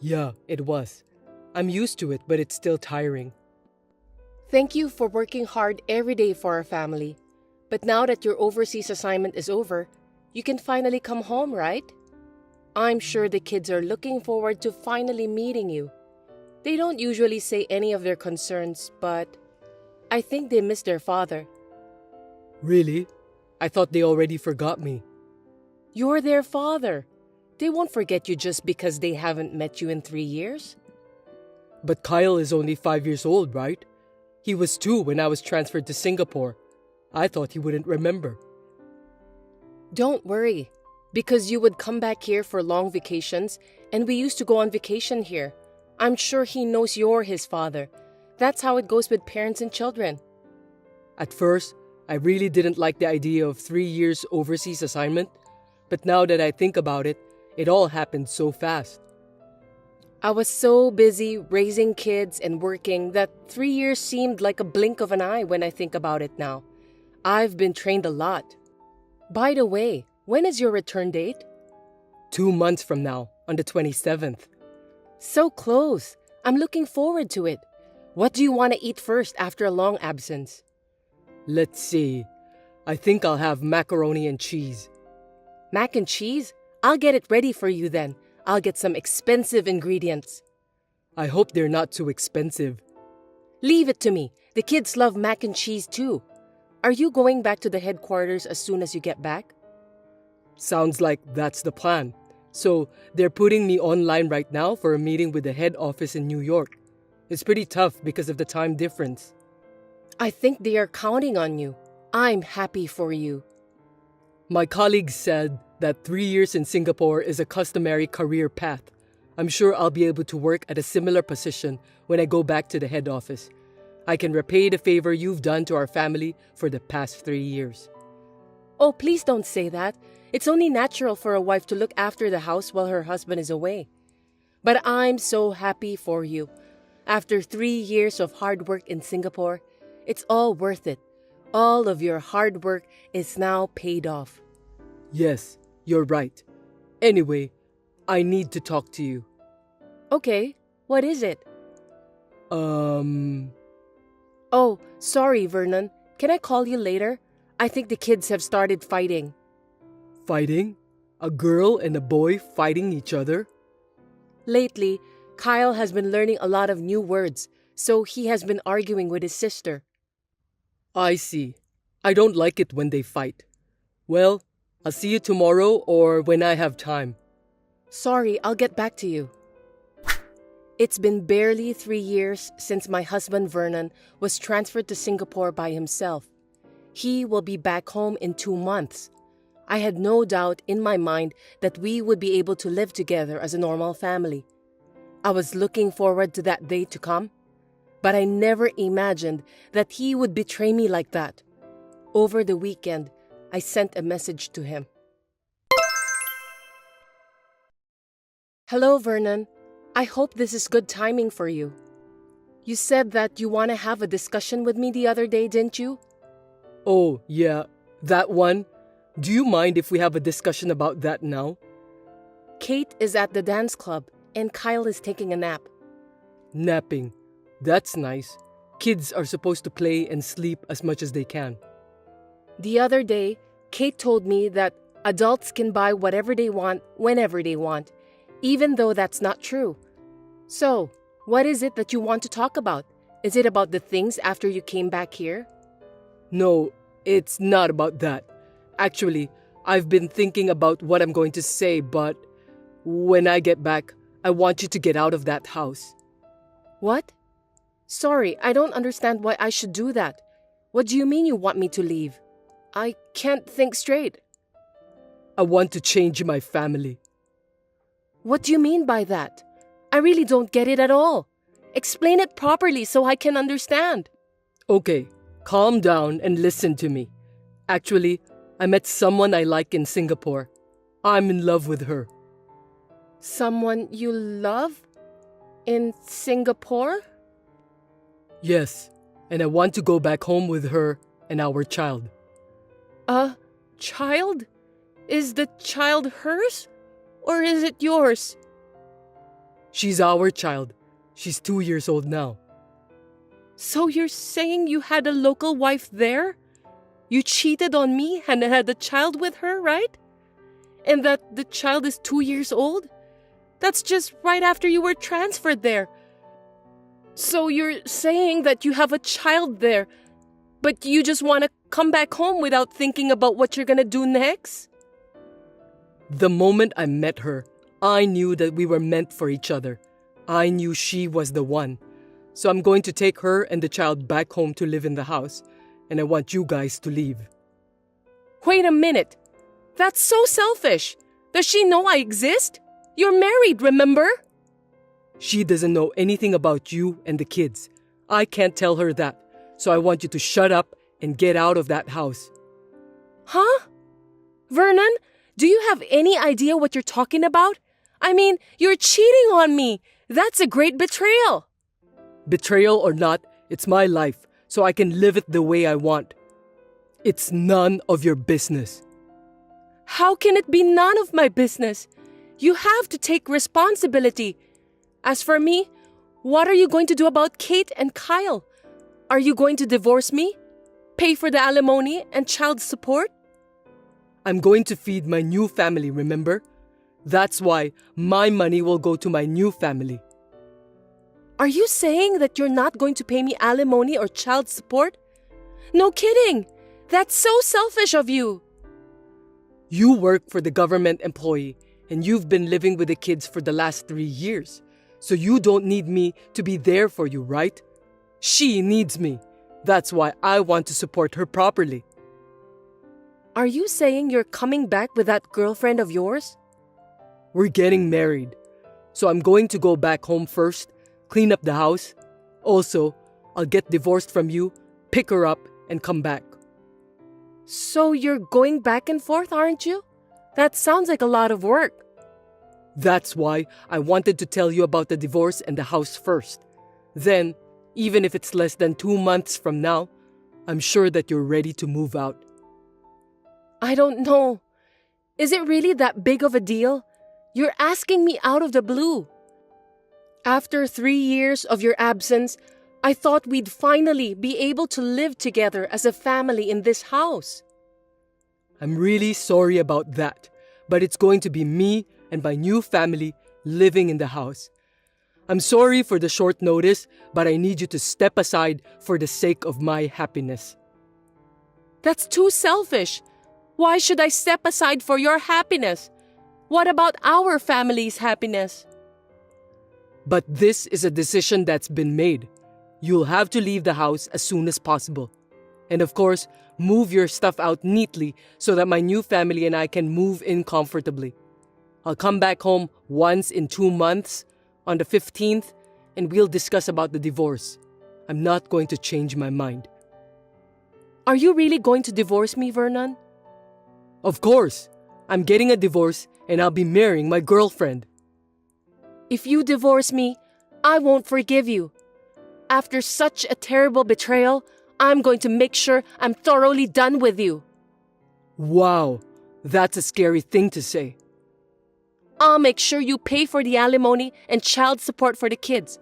Yeah, it was. I'm used to it, but it's still tiring. Thank you for working hard every day for our family. But now that your overseas assignment is over, you can finally come home, right? I'm sure the kids are looking forward to finally meeting you. They don't usually say any of their concerns, but I think they miss their father. Really? I thought they already forgot me. You're their father. They won't forget you just because they haven't met you in 3 years. But Kyle is only 5 years old, right? He was 2 when I was transferred to Singapore. I thought he wouldn't remember. Don't worry, because you would come back here for long vacations, and we used to go on vacation here. I'm sure he knows you're his father. That's how it goes with parents and children. At first, I really didn't like the idea of 3 years overseas assignment, but now that I think about it, it all happened so fast. I was so busy raising kids and working that 3 years seemed like a blink of an eye when I think about it now. I've been trained a lot. By the way, when is your return date? 2 months from now, on the 27th. So close. I'm looking forward to it. What do you want to eat first after a long absence? Let's see. I think I'll have macaroni and cheese. Mac and cheese? I'll get it ready for you then. I'll get some expensive ingredients. I hope they're not too expensive. Leave it to me. The kids love mac and cheese too. Are you going back to the headquarters as soon as you get back? Sounds like that's the plan. So, they're putting me online right now for a meeting with the head office in New York. It's pretty tough because of the time difference. I think they are counting on you. I'm happy for you. My colleagues said that 3 years in Singapore is a customary career path. I'm sure I'll be able to work at a similar position when I go back to the head office. I can repay the favor you've done to our family for the past 3 years. Oh, please don't say that. It's only natural for a wife to look after the house while her husband is away. But I'm so happy for you. After 3 years of hard work in Singapore, it's all worth it. All of your hard work is now paid off. Yes, you're right. Anyway, I need to talk to you. Okay, what is it? Um... Oh, sorry, Vernon. Can I call you later? I think the kids have started fighting. Fighting? A girl and a boy fighting each other? Lately, Kyle has been learning a lot of new words, so he has been arguing with his sister. I see. I don't like it when they fight. Well, I'll see you tomorrow or when I have time. Sorry, I'll get back to you. It's been barely 3 years since my husband Vernon was transferred to Singapore by himself. He will be back home in 2 months. I had no doubt in my mind that we would be able to live together as a normal family. I was looking forward to that day to come, but I never imagined that he would betray me like that. Over the weekend, I sent a message to him. Hello, Vernon. I hope this is good timing for you. You said that you want to have a discussion with me the other day, didn't you? Oh, yeah, that one. Do you mind if we have a discussion about that now? Kate is at the dance club and Kyle is taking a nap. Napping. That's nice. Kids are supposed to play and sleep as much as they can. The other day, Kate told me that adults can buy whatever they want whenever they want, even though that's not true. So, what is it that you want to talk about? Is it about the things after you came back here? No, it's not about that. Actually, I've been thinking about what I'm going to say, but when I get back, I want you to get out of that house. What? Sorry, I don't understand why I should do that. What do you mean you want me to leave? I can't think straight. I want to change my family. What do you mean by that? I really don't get it at all. Explain it properly so I can understand. Okay, calm down and listen to me. Actually, I met someone I like in Singapore. I'm in love with her. Someone you love? In Singapore? Yes, and I want to go back home with her and our child. A child? Is the child hers? Or is it yours? She's our child. She's 2 years old now. So you're saying you had a local wife there? You cheated on me and had a child with her, right? And that the child is 2 years old? That's just right after you were transferred there. So you're saying that you have a child there, but you just want to come back home without thinking about what you're gonna do next? The moment I met her, I knew that we were meant for each other. I knew she was the one. So I'm going to take her and the child back home to live in the house, and I want you guys to leave. Wait a minute. That's so selfish. Does she know I exist? You're married, remember? She doesn't know anything about you and the kids. I can't tell her that, so I want you to shut up and get out of that house. Huh? Vernon, do you have any idea what you're talking about? I mean, you're cheating on me. That's a great betrayal. Betrayal or not, it's my life, so I can live it the way I want. It's none of your business. How can it be none of my business? You have to take responsibility. As for me, what are you going to do about Kate and Kyle? Are you going to divorce me? Pay for the alimony and child support? I'm going to feed my new family, remember? That's why my money will go to my new family. Are you saying that you're not going to pay me alimony or child support? No kidding! That's so selfish of you! You work for the government employee, and you've been living with the kids for the last 3 years. So you don't need me to be there for you, right? She needs me. That's why I want to support her properly. Are you saying you're coming back with that girlfriend of yours? We're getting married. So I'm going to go back home first, clean up the house. Also, I'll get divorced from you, pick her up, and come back. So you're going back and forth, aren't you? That sounds like a lot of work. That's why I wanted to tell you about the divorce and the house first. Then, even if it's less than 2 months from now, I'm sure that you're ready to move out. I don't know. Is it really that big of a deal? You're asking me out of the blue. After 3 years of your absence, I thought we'd finally be able to live together as a family in this house. I'm really sorry about that, but it's going to be me and my new family living in the house. I'm sorry for the short notice, but I need you to step aside for the sake of my happiness. That's too selfish. Why should I step aside for your happiness? What about our family's happiness? But this is a decision that's been made. You'll have to leave the house as soon as possible. And of course, move your stuff out neatly so that my new family and I can move in comfortably. I'll come back home once in 2 months, on the 15th, and we'll discuss about the divorce. I'm not going to change my mind. Are you really going to divorce me, Vernon? Of course. I'm getting a divorce and I'll be marrying my girlfriend. If you divorce me, I won't forgive you. After such a terrible betrayal, I'm going to make sure I'm thoroughly done with you. Wow, that's a scary thing to say. I'll make sure you pay for the alimony and child support for the kids.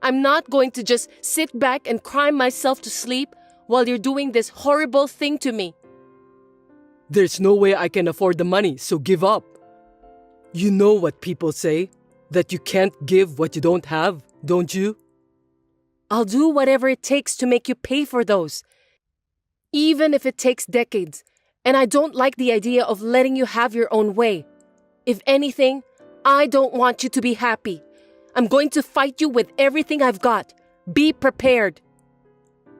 I'm not going to just sit back and cry myself to sleep while you're doing this horrible thing to me. There's no way I can afford the money, so give up. You know what people say, that you can't give what you don't have, don't you? I'll do whatever it takes to make you pay for those, even if it takes decades, and I don't like the idea of letting you have your own way. If anything, I don't want you to be happy. I'm going to fight you with everything I've got. Be prepared.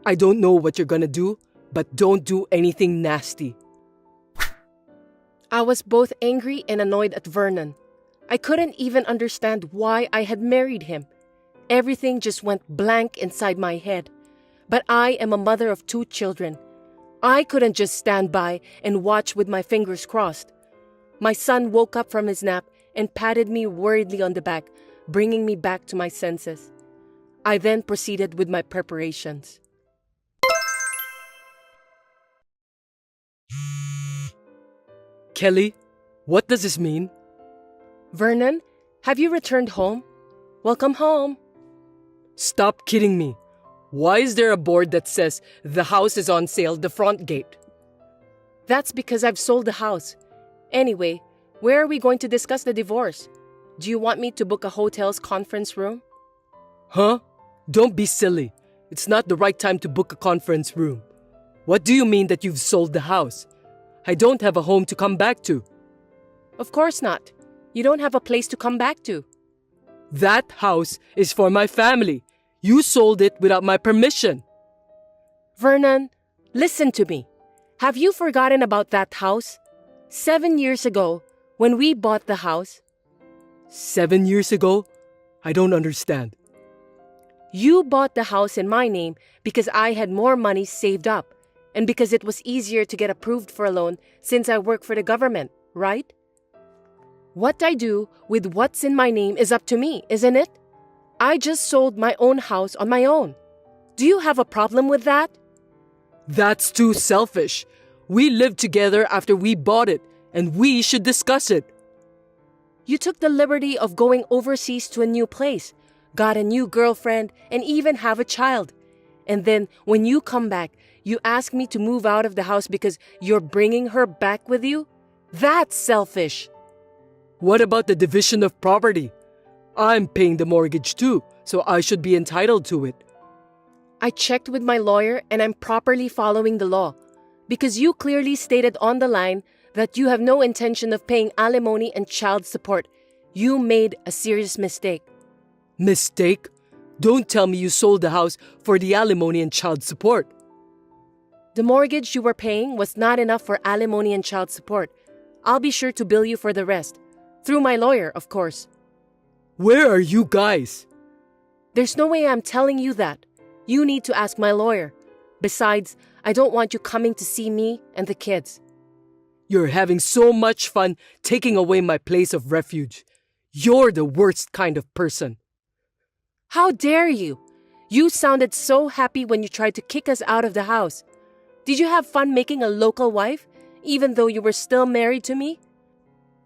I don't know what you're gonna do, but don't do anything nasty. I was both angry and annoyed at Vernon. I couldn't even understand why I had married him. Everything just went blank inside my head. But I am a mother of 2 children. I couldn't just stand by and watch with my fingers crossed. My son woke up from his nap and patted me worriedly on the back, bringing me back to my senses. I then proceeded with my preparations. Kelly, what does this mean? Vernon, have you returned home? Welcome home. Stop kidding me. Why is there a board that says the house is on sale the front gate? That's because I've sold the house. Anyway, where are we going to discuss the divorce? Do you want me to book a hotel's conference room? Huh? Don't be silly. It's not the right time to book a conference room. What do you mean that you've sold the house? I don't have a home to come back to. Of course not. You don't have a place to come back to. That house is for my family. You sold it without my permission. Vernon, listen to me. Have you forgotten about that house? 7 years ago, when we bought the house. 7 years ago? I don't understand. You bought the house in my name because I had more money saved up and because it was easier to get approved for a loan since I work for the government, right? What I do with what's in my name is up to me, isn't it? I just sold my own house on my own. Do you have a problem with that? That's too selfish. We lived together after we bought it, and we should discuss it. You took the liberty of going overseas to a new place, got a new girlfriend, and even have a child. And then when you come back, you ask me to move out of the house because you're bringing her back with you? That's selfish. What about the division of property? I'm paying the mortgage too, so I should be entitled to it. I checked with my lawyer and I'm properly following the law because you clearly stated on the line that you have no intention of paying alimony and child support. You made a serious mistake. Mistake? Don't tell me you sold the house for the alimony and child support. The mortgage you were paying was not enough for alimony and child support. I'll be sure to bill you for the rest. Through my lawyer, of course. Where are you guys? There's no way I'm telling you that. You need to ask my lawyer. Besides, I don't want you coming to see me and the kids. You're having so much fun taking away my place of refuge. You're the worst kind of person. How dare you? You sounded so happy when you tried to kick us out of the house. Did you have fun making a local wife, even though you were still married to me?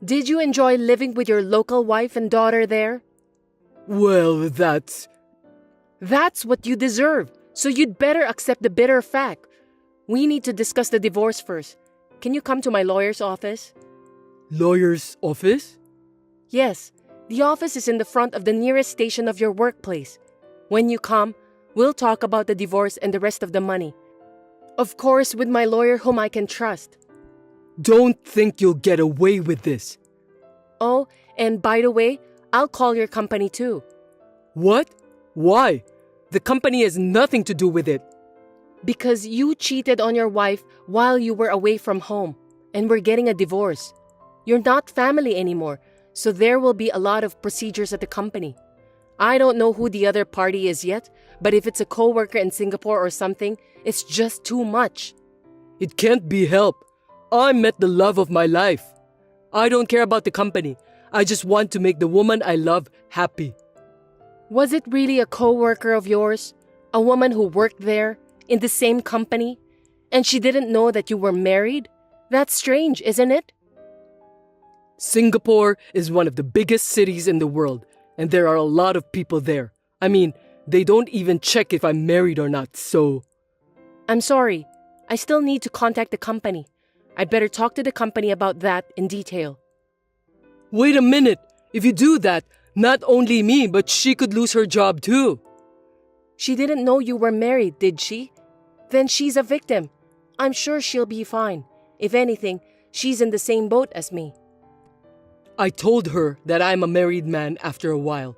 Did you enjoy living with your local wife and daughter there? Well, That's what you deserve, so you'd better accept the bitter fact. We need to discuss the divorce first. Can you come to my lawyer's office? Lawyer's office? Yes, the office is in the front of the nearest station of your workplace. When you come, we'll talk about the divorce and the rest of the money. Of course, with my lawyer whom I can trust. Don't think you'll get away with this. Oh, and by the way, I'll call your company too. What? Why? The company has nothing to do with it. Because you cheated on your wife while you were away from home, and we're getting a divorce. You're not family anymore, so there will be a lot of procedures at the company. I don't know who the other party is yet, but if it's a coworker in Singapore or something, it's just too much. It can't be helped. I met the love of my life. I don't care about the company. I just want to make the woman I love happy. Was it really a coworker of yours? A woman who worked there, in the same company? And she didn't know that you were married? That's strange, isn't it? Singapore is one of the biggest cities in the world, and there are a lot of people there. I mean, they don't even check if I'm married or not, so... I'm sorry. I still need to contact the company. I'd better talk to the company about that in detail. Wait a minute. If you do that, not only me, but she could lose her job too. She didn't know you were married, did she? Then she's a victim. I'm sure she'll be fine. If anything, she's in the same boat as me. I told her that I'm a married man after a while.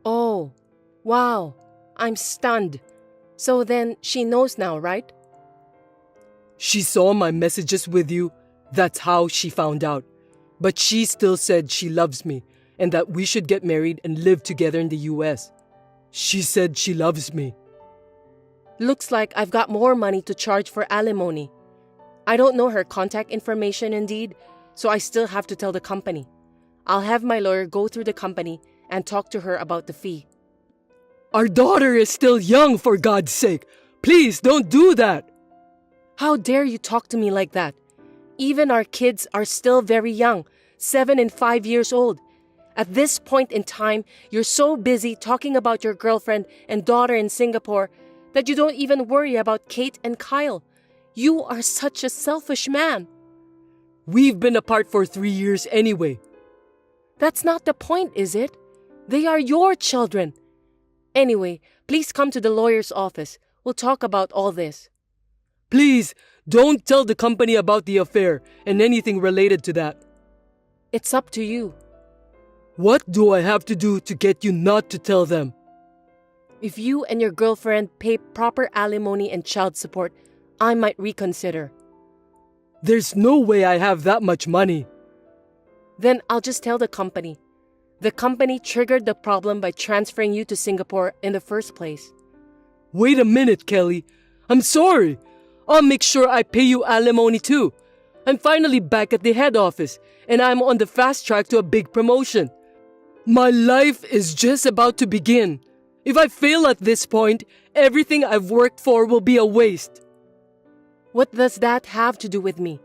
Oh, wow. I'm stunned. So then she knows now, right? She saw my messages with you. That's how she found out. But she still said she loves me and that we should get married and live together in the US. She said she loves me. Looks like I've got more money to charge for alimony. I don't know her contact information indeed, so I still have to tell the company. I'll have my lawyer go through the company and talk to her about the fee. Our daughter is still young, for God's sake. Please don't do that. How dare you talk to me like that? Even our kids are still very young, 7 and 5 years old. At this point in time, you're so busy talking about your girlfriend and daughter in Singapore that you don't even worry about Kate and Kyle. You are such a selfish man. We've been apart for 3 years anyway. That's not the point, is it? They are your children. Anyway, please come to the lawyer's office. We'll talk about all this. Please, don't tell the company about the affair and anything related to that. It's up to you. What do I have to do to get you not to tell them? If you and your girlfriend pay proper alimony and child support, I might reconsider. There's no way I have that much money. Then I'll just tell the company. The company triggered the problem by transferring you to Singapore in the first place. Wait a minute, Kelly. I'm sorry. I'll make sure I pay you alimony too. I'm finally back at the head office, and I'm on the fast track to a big promotion. My life is just about to begin. If I fail at this point, everything I've worked for will be a waste. What does that have to do with me?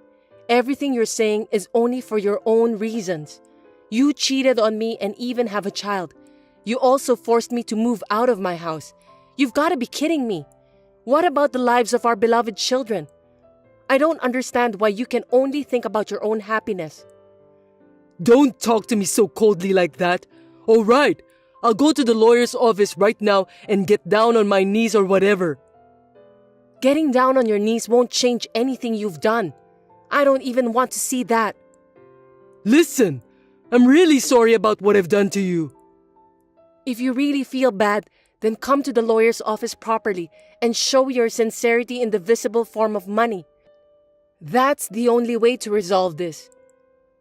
Everything you're saying is only for your own reasons. You cheated on me and even have a child. You also forced me to move out of my house. You've got to be kidding me. What about the lives of our beloved children? I don't understand why you can only think about your own happiness. Don't talk to me so coldly like that. All right, I'll go to the lawyer's office right now and get down on my knees or whatever. Getting down on your knees won't change anything you've done. I don't even want to see that. Listen, I'm really sorry about what I've done to you. If you really feel bad, then come to the lawyer's office properly and show your sincerity in the visible form of money. That's the only way to resolve this.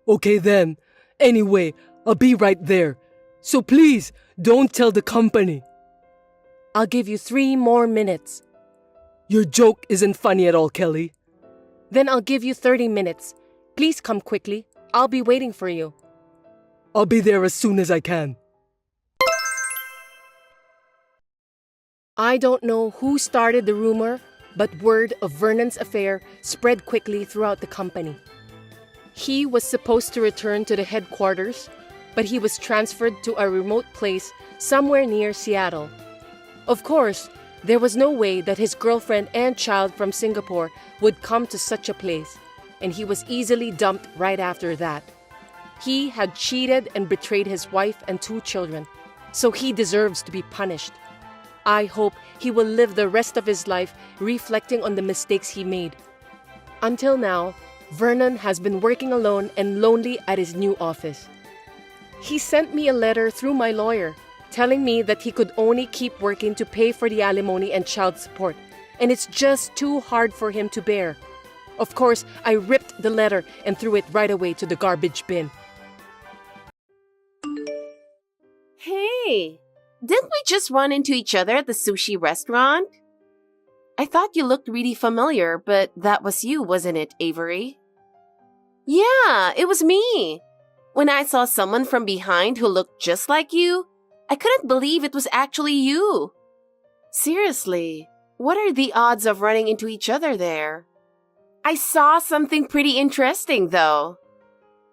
Okay then. Anyway, I'll be right there. So please, don't tell the company. I'll give you 3 more minutes. Your joke isn't funny at all, Kelly. Then I'll give you 30 minutes. Please come quickly. I'll be waiting for you. I'll be there as soon as I can. I don't know who started the rumor, but word of Vernon's affair spread quickly throughout the company. He was supposed to return to the headquarters, but he was transferred to a remote place somewhere near Seattle. Of course, there was no way that his girlfriend and child from Singapore would come to such a place, and he was easily dumped right after that. He had cheated and betrayed his wife and 2 children, so he deserves to be punished. I hope he will live the rest of his life reflecting on the mistakes he made. Until now, Vernon has been working alone and lonely at his new office. He sent me a letter through my lawyer, telling me that he could only keep working to pay for the alimony and child support, and it's just too hard for him to bear. Of course, I ripped the letter and threw it right away to the garbage bin. Hey, didn't we just run into each other at the sushi restaurant? I thought you looked really familiar, but that was you, wasn't it, Avery? Yeah, it was me. When I saw someone from behind who looked just like you, I couldn't believe it was actually you. Seriously, what are the odds of running into each other there? I saw something pretty interesting, though.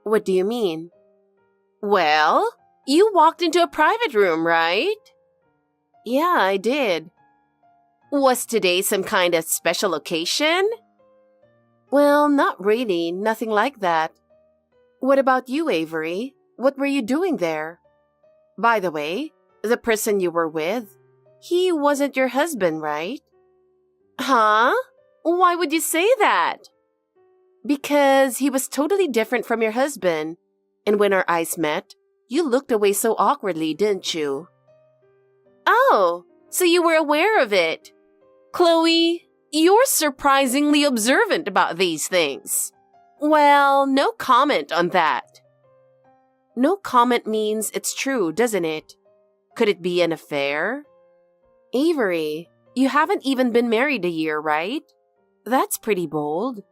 What do you mean? Well, you walked into a private room, right? Yeah, I did. Was today some kind of special occasion? Well, not really, nothing like that. What about you, Avery? What were you doing there? By the way, the person you were with, he wasn't your husband, right? Huh? Why would you say that? Because he was totally different from your husband, and when our eyes met, you looked away so awkwardly, didn't you? Oh, so you were aware of it. Chloe, you're surprisingly observant about these things. Well, no comment on that. No comment means it's true, doesn't it? Could it be an affair? Avery, You haven't even been married a year, right? That's pretty bold.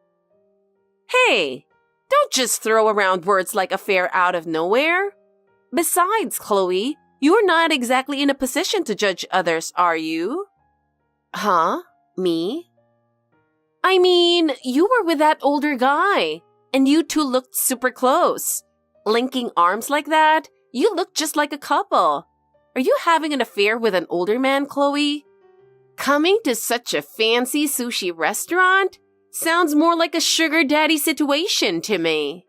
Hey, don't just throw around words like affair out of nowhere. Besides, Chloe, you're not exactly in a position to judge others, are you? Huh? Me? I mean, you were with that older guy, and you two looked super close. Linking arms like that, you look just like a couple. Are you having an affair with an older man, Chloe? Coming to such a fancy sushi restaurant sounds more like a sugar daddy situation to me.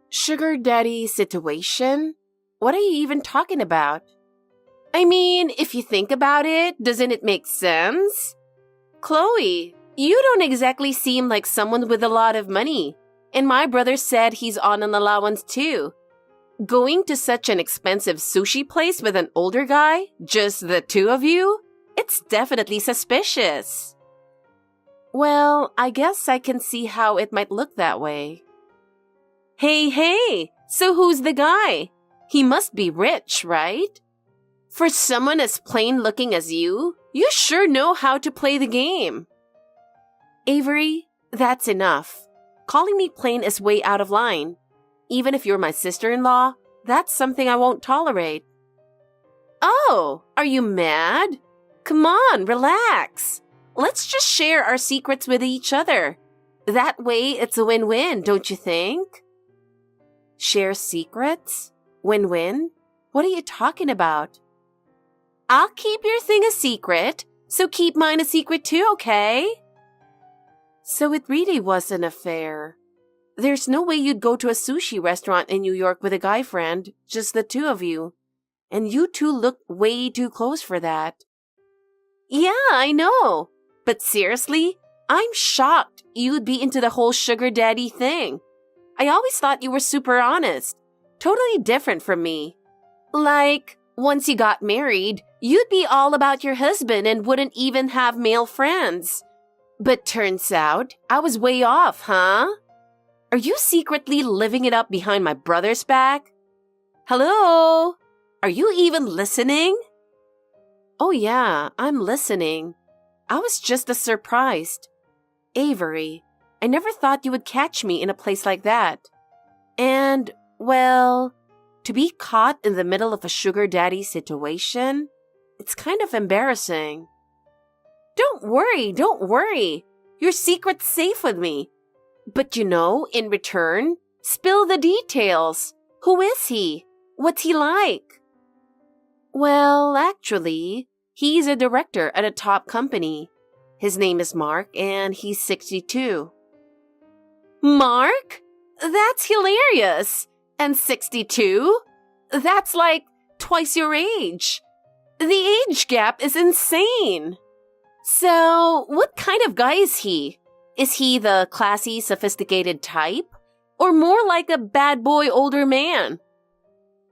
Sugar daddy situation? What are you even talking about? I mean, if you think about it, doesn't it make sense? Chloe, you don't exactly seem like someone with a lot of money, and my brother said he's on an allowance too. Going to such an expensive sushi place with an older guy, just the two of you, it's definitely suspicious. Well, I guess I can see how it might look that way. Hey, so who's the guy? He must be rich, right? For someone as plain looking as you sure know how to play the game. Avery, that's enough. Calling me plain is way out of line. Even if you're my sister-in-law, that's something I won't tolerate. Oh, are you mad? Come on, relax. Let's just share our secrets with each other. That way, it's a win-win, don't you think? Share secrets? Win-win? What are you talking about? I'll keep your thing a secret, so keep mine a secret too, okay? So it really was an affair. There's no way you'd go to a sushi restaurant in New York with a guy friend, just the two of you. And you two look way too close for that. Yeah, I know. But seriously, I'm shocked you'd be into the whole sugar daddy thing. I always thought you were super honest. Totally different from me. Like, once you got married, you'd be all about your husband and wouldn't even have male friends. But turns out, I was way off, huh? Are you secretly living it up behind my brother's back? Hello? Are you even listening? Oh yeah, I'm listening. I was just as surprised. Avery, I never thought you would catch me in a place like that. And, well, to be caught in the middle of a sugar daddy situation, it's kind of embarrassing. Don't worry. Your secret's safe with me. But in return, spill the details. Who is he? What's he like? Well, actually, he's a director at a top company. His name is Mark, and he's 62. Mark? That's hilarious. And 62? That's like twice your age. The age gap is insane. So, what kind of guy is he? Is he the classy, sophisticated type? Or more like a bad boy older man?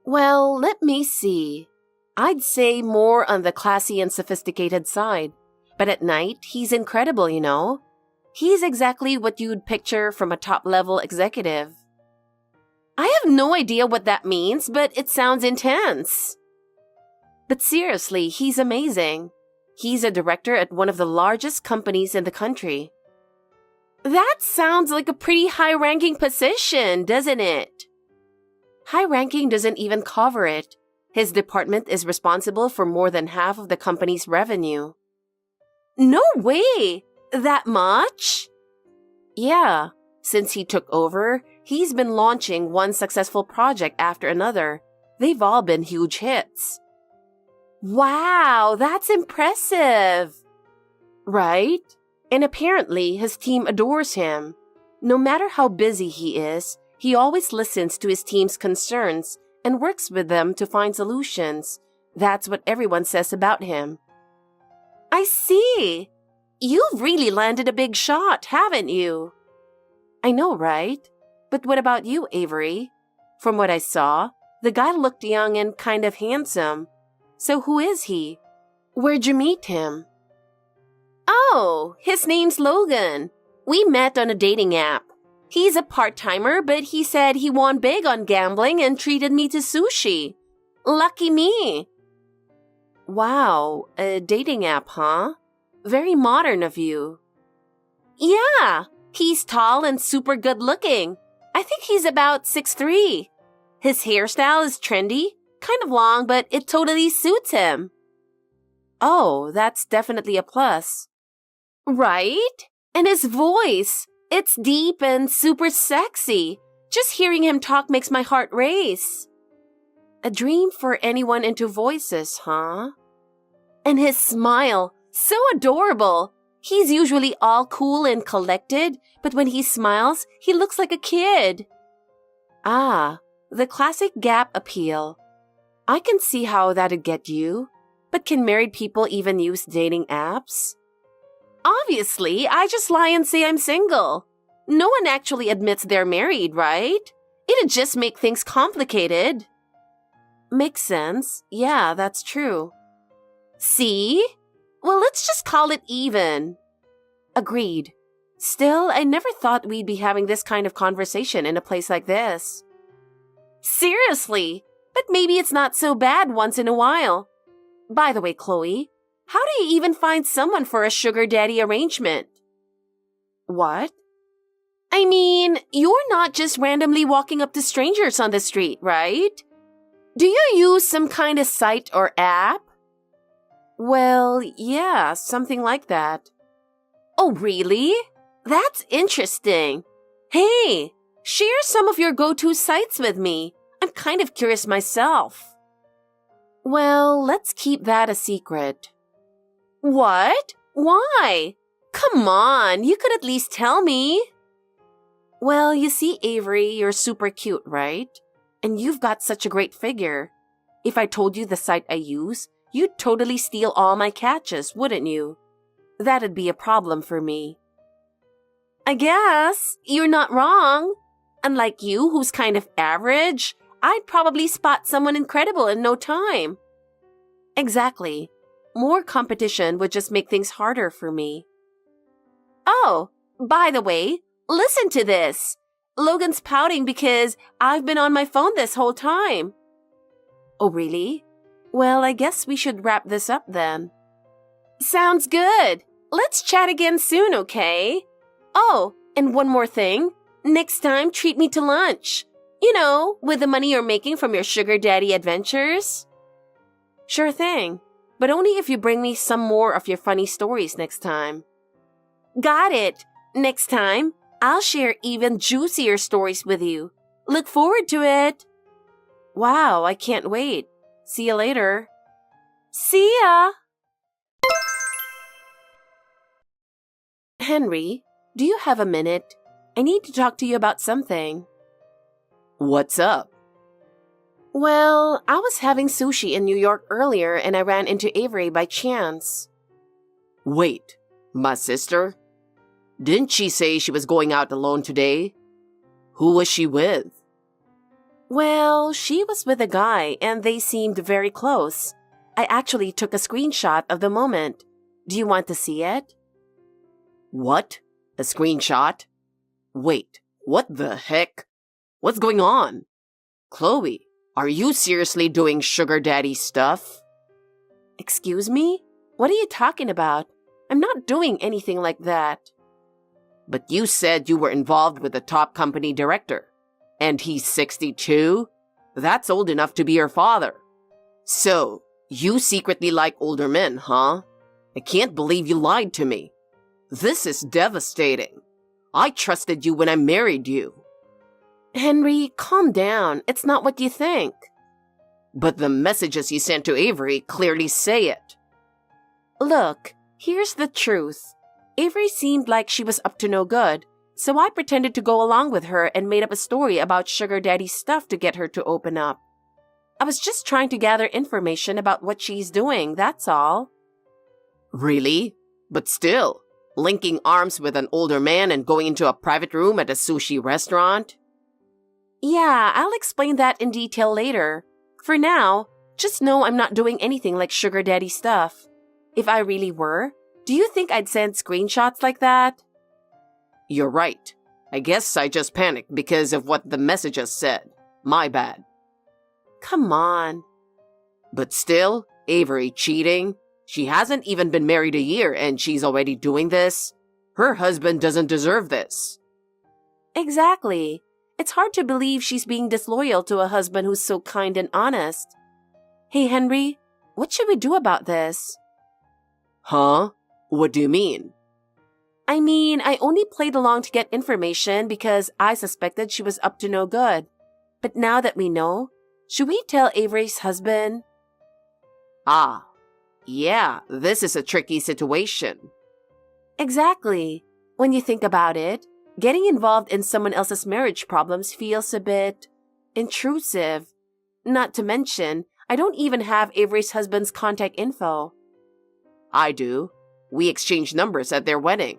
Well, let me see. I'd say more on the classy and sophisticated side. But at night, he's incredible, He's exactly what you'd picture from a top-level executive. I have no idea what that means, but it sounds intense. But seriously, he's amazing. He's a director at one of the largest companies in the country. That sounds like a pretty high-ranking position, doesn't it? High ranking doesn't even cover it. His department is responsible for more than half of the company's revenue. No way! That much? Yeah. Since he took over, he's been launching one successful project after another. They've all been huge hits. Wow, that's impressive. Right? And apparently his team adores him. No matter how busy he is, he always listens to his team's concerns and works with them to find solutions. That's what everyone says about him. I see. You've really landed a big shot, haven't you? I know, right? But what about you, Avery? From what I saw, the guy looked young and kind of handsome. So who is he? Where'd you meet him? Oh, his name's Logan. We met on a dating app. He's a part-timer, but he said he won big on gambling and treated me to sushi. Lucky me. Wow, a dating app, huh? Very modern of you. Yeah, he's tall and super good looking. I think he's about 6'3". His hairstyle is trendy, kind of long, but it totally suits him. Oh, that's definitely a plus. Right? And his voice, it's deep and super sexy. Just hearing him talk makes my heart race. A dream for anyone into voices, huh? And his smile, so adorable. He's usually all cool and collected, but when he smiles, he looks like a kid. Ah, the classic gap appeal. I can see how that'd get you. But can married people even use dating apps? Obviously, I just lie and say I'm single. No one actually admits they're married, right? It'd just make things complicated. Makes sense. Yeah, that's true. See? Well, let's just call it even. Agreed. Still, I never thought we'd be having this kind of conversation in a place like this. Seriously, but maybe it's not so bad once in a while. By the way, Chloe, how do you even find someone for a sugar daddy arrangement? What? I mean, you're not just randomly walking up to strangers on the street, right? Do you use some kind of site or app? Well, yeah, something like that. Oh, really? That's interesting. Hey, share some of your go-to sites with me. I'm kind of curious myself. Well, let's keep that a secret. What? Why? Come on, you could at least tell me. Well, you see, Avery, you're super cute, right? And you've got such a great figure. If I told you the site I use, you'd totally steal all my catches, wouldn't you? That'd be a problem for me. I guess you're not wrong. Unlike you, who's kind of average, I'd probably spot someone incredible in no time. Exactly. More competition would just make things harder for me. Oh, by the way, listen to this. Logan's pouting because I've been on my phone this whole time. Oh, really? Well, I guess we should wrap this up then. Sounds good. Let's chat again soon, okay? Oh, and one more thing. Next time, treat me to lunch. You know, with the money you're making from your sugar daddy adventures. Sure thing, but only if you bring me some more of your funny stories next time. Got it. Next time, I'll share even juicier stories with you. Look forward to it. Wow, I can't wait. See you later. See ya! Henry, do you have a minute? I need to talk to you about something. What's up? Well, I was having sushi in New York earlier and I ran into Avery by chance. Wait, my sister? Didn't she say she was going out alone today? Who was she with? Well, she was with a guy and they seemed very close. I actually took a screenshot of the moment. Do you want to see it? What? A screenshot? Wait, what the heck? What's going on? Chloe, are you seriously doing sugar daddy stuff? Excuse me? What are you talking about? I'm not doing anything like that. But you said you were involved with the top company director. And he's 62? That's old enough to be your father. So, you secretly like older men, huh? I can't believe you lied to me. This is devastating. I trusted you when I married you. Henry, calm down. It's not what you think. But the messages you sent to Avery clearly say it. Look, here's the truth. Avery seemed like she was up to no good, so I pretended to go along with her and made up a story about sugar daddy stuff to get her to open up. I was just trying to gather information about what she's doing, that's all. Really? But still, linking arms with an older man and going into a private room at a sushi restaurant? Yeah, I'll explain that in detail later. For now, just know I'm not doing anything like sugar daddy stuff. If I really were, do you think I'd send screenshots like that? You're right. I guess I just panicked because of what the messages said. My bad. Come on. But still, Avery cheating? She hasn't even been married a year and she's already doing this. Her husband doesn't deserve this. Exactly. It's hard to believe she's being disloyal to a husband who's so kind and honest. Hey, Henry, what should we do about this? Huh? What do you mean? I mean, I only played along to get information because I suspected she was up to no good. But now that we know, should we tell Avery's husband? Ah, yeah, this is a tricky situation. Exactly. When you think about it, getting involved in someone else's marriage problems feels a bit intrusive. Not to mention, I don't even have Avery's husband's contact info. I do. We exchanged numbers at their wedding.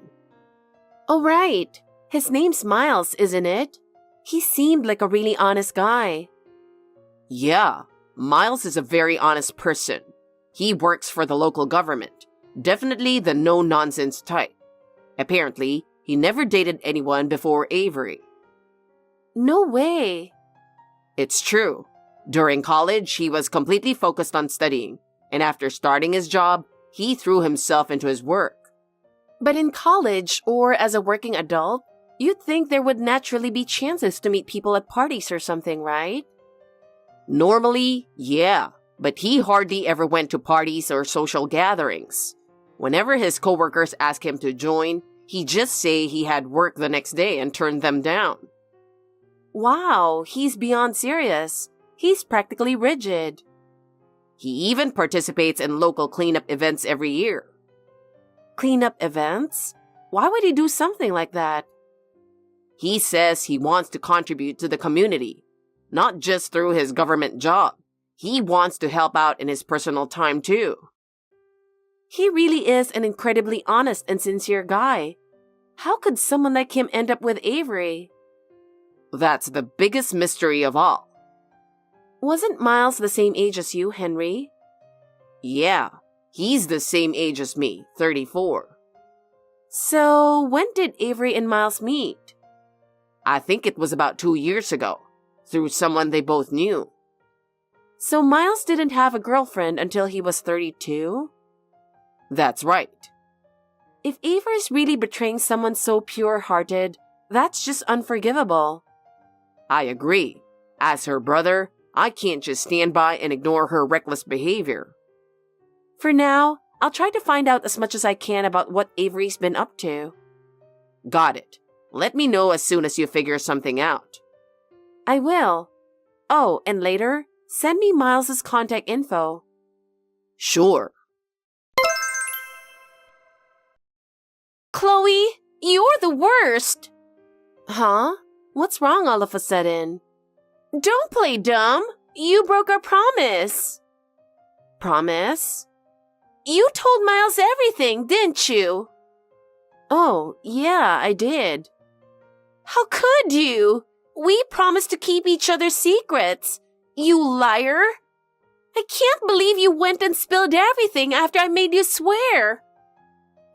Oh, right. His name's Miles, isn't it? He seemed like a really honest guy. Yeah, Miles is a very honest person. He works for the local government. Definitely the no-nonsense type. Apparently, he never dated anyone before Avery. No way. It's true. During college, he was completely focused on studying, and after starting his job, he threw himself into his work. But in college or as a working adult, you'd think there would naturally be chances to meet people at parties or something, right? Normally, yeah, but he hardly ever went to parties or social gatherings. Whenever his coworkers asked him to join, he'd just say he had work the next day and turn them down. Wow, he's beyond serious. He's practically rigid. He even participates in local cleanup events every year. Cleanup events? Why would he do something like that? He says he wants to contribute to the community, not just through his government job. He wants to help out in his personal time too. He really is an incredibly honest and sincere guy. How could someone like him end up with Avery? That's the biggest mystery of all. Wasn't Miles the same age as you, Henry? Yeah, he's the same age as me, 34. So, when did Avery and Miles meet? I think it was about 2 years ago, through someone they both knew. So Miles didn't have a girlfriend until he was 32? That's right. If Avery's really betraying someone so pure-hearted, that's just unforgivable. I agree. As her brother, I can't just stand by and ignore her reckless behavior. For now, I'll try to find out as much as I can about what Avery's been up to. Got it. Let me know as soon as you figure something out. I will. Oh, and later, send me Miles's contact info. Sure. Chloe, you're the worst! Huh? What's wrong all of a sudden? Don't play dumb! You broke our promise! Promise? You told Miles everything, didn't you? Oh, yeah, I did. How could you? We promised to keep each other's secrets. You liar! I can't believe you went and spilled everything after I made you swear.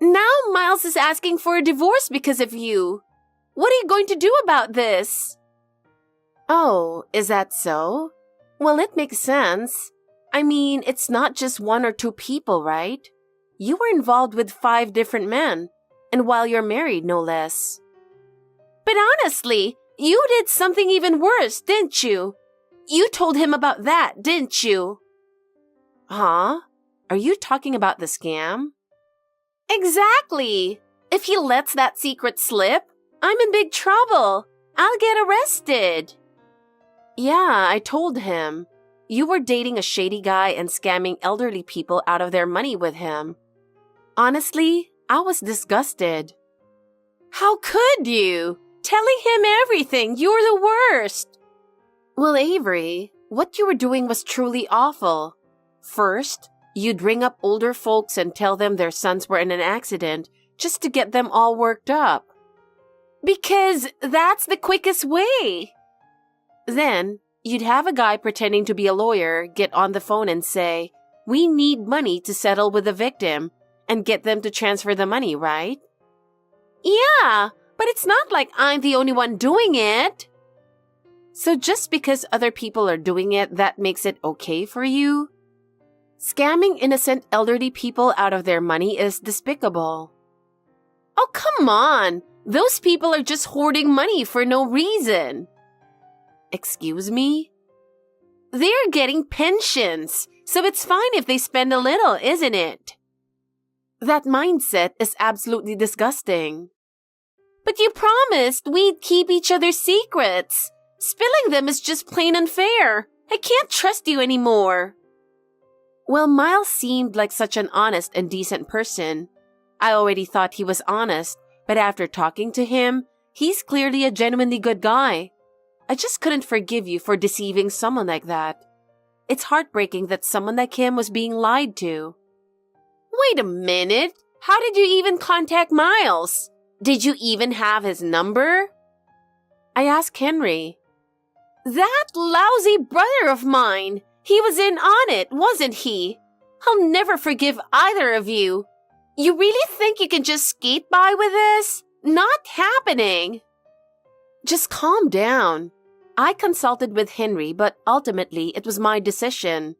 Now Miles is asking for a divorce because of you. What are you going to do about this? Oh, is that so? Well, it makes sense. I mean, it's not just 1 or 2 people, right? You were involved with 5 different men, and while you're married, no less. But honestly, you did something even worse, didn't you? You told him about that, didn't you? Huh? Are you talking about the scam? Exactly! If he lets that secret slip, I'm in big trouble. I'll get arrested. Yeah, I told him. You were dating a shady guy and scamming elderly people out of their money with him. Honestly, I was disgusted. How could you? Telling him everything, you're the worst. Well, Avery, what you were doing was truly awful. First, you'd ring up older folks and tell them their sons were in an accident just to get them all worked up. Because that's the quickest way. Then, you'd have a guy pretending to be a lawyer get on the phone and say, "We need money to settle with the victim," and get them to transfer the money, right? Yeah, but it's not like I'm the only one doing it. So just because other people are doing it, that makes it okay for you? Scamming innocent elderly people out of their money is despicable. Oh, come on! Those people are just hoarding money for no reason. Excuse me? They're getting pensions, so it's fine if they spend a little, isn't it? That mindset is absolutely disgusting. But you promised we'd keep each other's secrets. Spilling them is just plain unfair. I can't trust you anymore. Well, Miles seemed like such an honest and decent person. I already thought he was honest, but after talking to him, he's clearly a genuinely good guy. I just couldn't forgive you for deceiving someone like that. It's heartbreaking that someone like him was being lied to. Wait a minute. How did you even contact Miles? Did you even have his number? I asked Henry. That lousy brother of mine. He was in on it, wasn't he? I'll never forgive either of you. You really think you can just skate by with this? Not happening. Just calm down. I consulted with Henry, but ultimately it was my decision.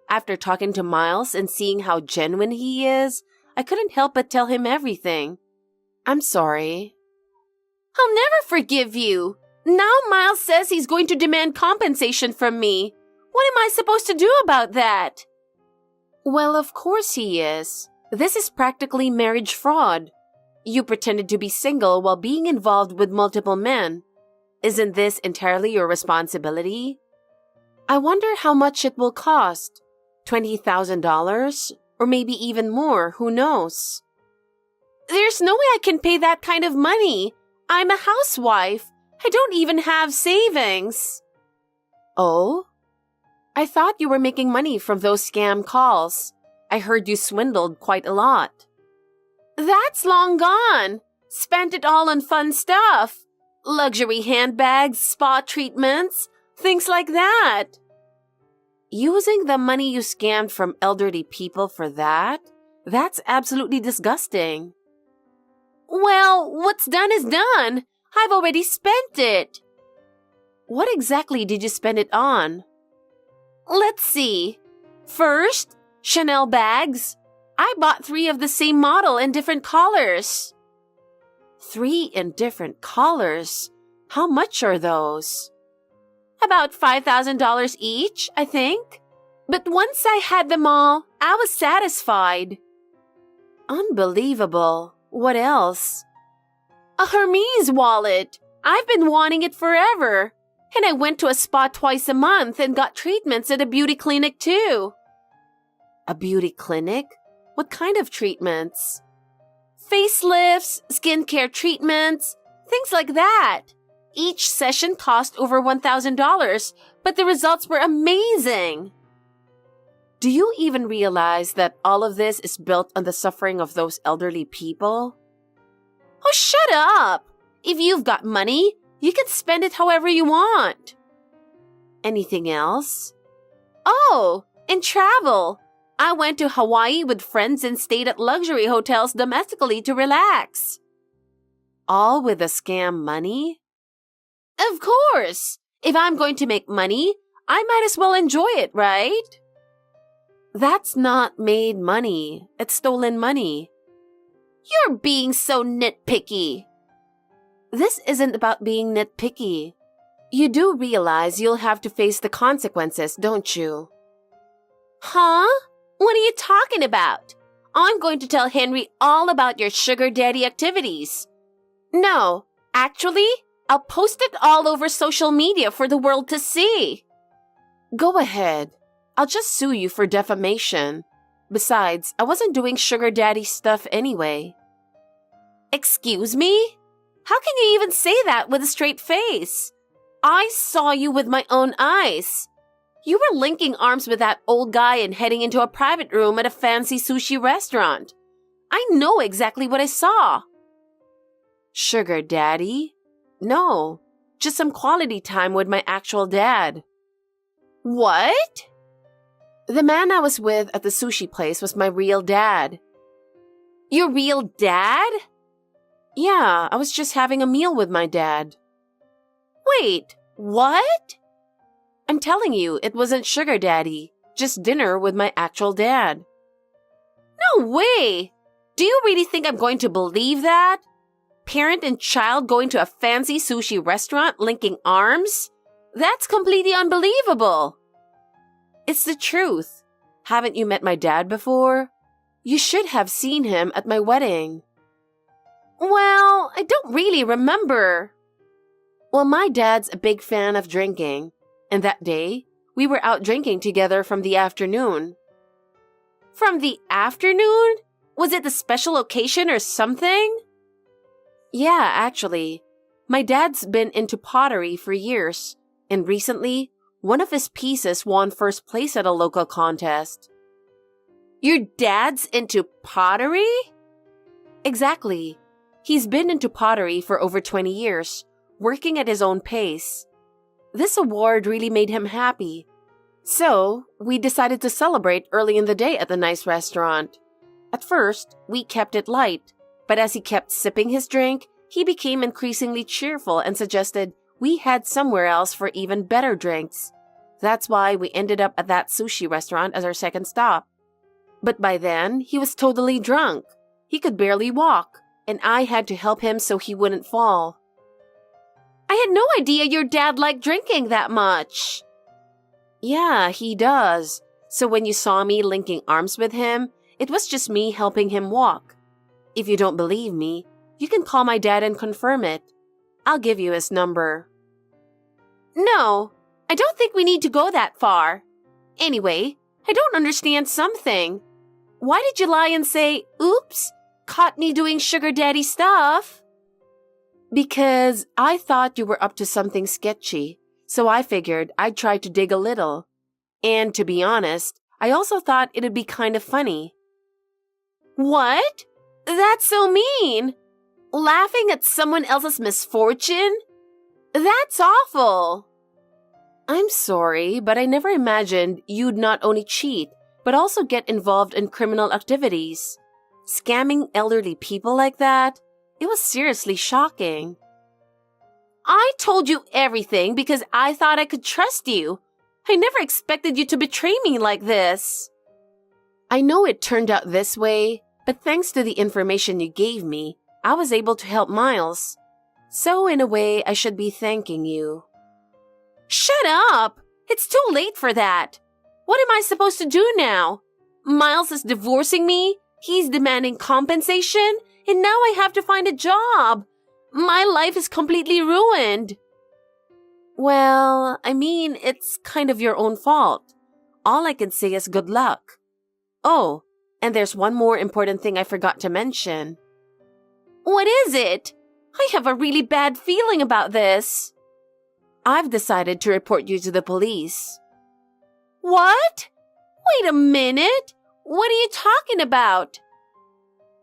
After talking to Miles and seeing how genuine he is, I couldn't help but tell him everything. I'm sorry. I'll never forgive you. Now Miles says he's going to demand compensation from me. What am I supposed to do about that? Well, of course he is. This is practically marriage fraud. You pretended to be single while being involved with multiple men. Isn't this entirely your responsibility? I wonder how much it will cost. $20,000? Or maybe even more, who knows? There's no way I can pay that kind of money. I'm a housewife. I don't even have savings. Oh? I thought you were making money from those scam calls. I heard you swindled quite a lot. That's long gone. Spent it all on fun stuff. Luxury handbags, spa treatments, things like that. Using the money you scammed from elderly people for that? That's absolutely disgusting. Well, what's done is done. I've already spent it. What exactly did you spend it on? Let's see. First, Chanel bags. I bought 3 of the same model in different colors. 3 in different colors? How much are those? About $5,000 each, I think. But once I had them all, I was satisfied. Unbelievable. What else? A Hermes wallet. I've been wanting it forever. And I went to a spa twice a month and got treatments at a beauty clinic too. A beauty clinic? What kind of treatments? Facelifts, skincare treatments, things like that. Each session cost over $1,000, but the results were amazing. Do you even realize that all of this is built on the suffering of those elderly people? Oh, shut up! If you've got money, you can spend it however you want. Anything else? Oh, and travel. I went to Hawaii with friends and stayed at luxury hotels domestically to relax. All with the scam money? Of course! If I'm going to make money, I might as well enjoy it, right? That's not made money. It's stolen money. You're being so nitpicky. This isn't about being nitpicky. You do realize you'll have to face the consequences, don't you? Huh? What are you talking about? I'm going to tell Henry all about your sugar daddy activities. No, actually, I'll post it all over social media for the world to see. Go ahead. I'll just sue you for defamation. Besides, I wasn't doing sugar daddy stuff anyway. Excuse me? How can you even say that with a straight face? I saw you with my own eyes. You were linking arms with that old guy and heading into a private room at a fancy sushi restaurant. I know exactly what I saw. Sugar daddy? No, just some quality time with my actual dad. What? The man I was with at the sushi place was my real dad. Your real dad? Yeah, I was just having a meal with my dad. Wait, what? I'm telling you, it wasn't sugar daddy, just dinner with my actual dad. No way! Do you really think I'm going to believe that? Parent and child going to a fancy sushi restaurant linking arms? That's completely unbelievable. It's the truth. Haven't you met my dad before? You should have seen him at my wedding. Well, I don't really remember. Well, my dad's a big fan of drinking, and that day, we were out drinking together from the afternoon. From the afternoon? Was it a special occasion or something? Yeah, actually. My dad's been into pottery for years, and recently, one of his pieces won first place at a local contest. Your dad's into pottery? Exactly. He's been into pottery for over 20 years, working at his own pace. This award really made him happy. So, we decided to celebrate early in the day at the nice restaurant. At first, we kept it light, but as he kept sipping his drink, he became increasingly cheerful and suggested we head somewhere else for even better drinks. That's why we ended up at that sushi restaurant as our second stop. But by then, he was totally drunk. He could barely walk, and I had to help him so he wouldn't fall. I had no idea your dad liked drinking that much. Yeah, he does. So when you saw me linking arms with him, it was just me helping him walk. If you don't believe me, you can call my dad and confirm it. I'll give you his number. No, I don't think we need to go that far. Anyway, I don't understand something. Why did you lie and say, oops, caught me doing sugar daddy stuff? Because I thought you were up to something sketchy, so I figured I'd try to dig a little. And to be honest, I also thought it'd be kind of funny. What? That's so mean. Laughing at someone else's misfortune? That's awful. I'm sorry, but I never imagined you'd not only cheat, but also get involved in criminal activities. Scamming elderly people like that? It was seriously shocking. I told you everything because I thought I could trust you. I never expected you to betray me like this. I know it turned out this way, but thanks to the information you gave me, I was able to help Miles. So in a way, I should be thanking you. Shut up! It's too late for that. What am I supposed to do now? Miles is divorcing me, he's demanding compensation, and now I have to find a job. My life is completely ruined. Well, I mean, it's kind of your own fault. All I can say is good luck. Oh, and there's one more important thing I forgot to mention. What is it? I have a really bad feeling about this. I've decided to report you to the police. What? Wait a minute. What are you talking about?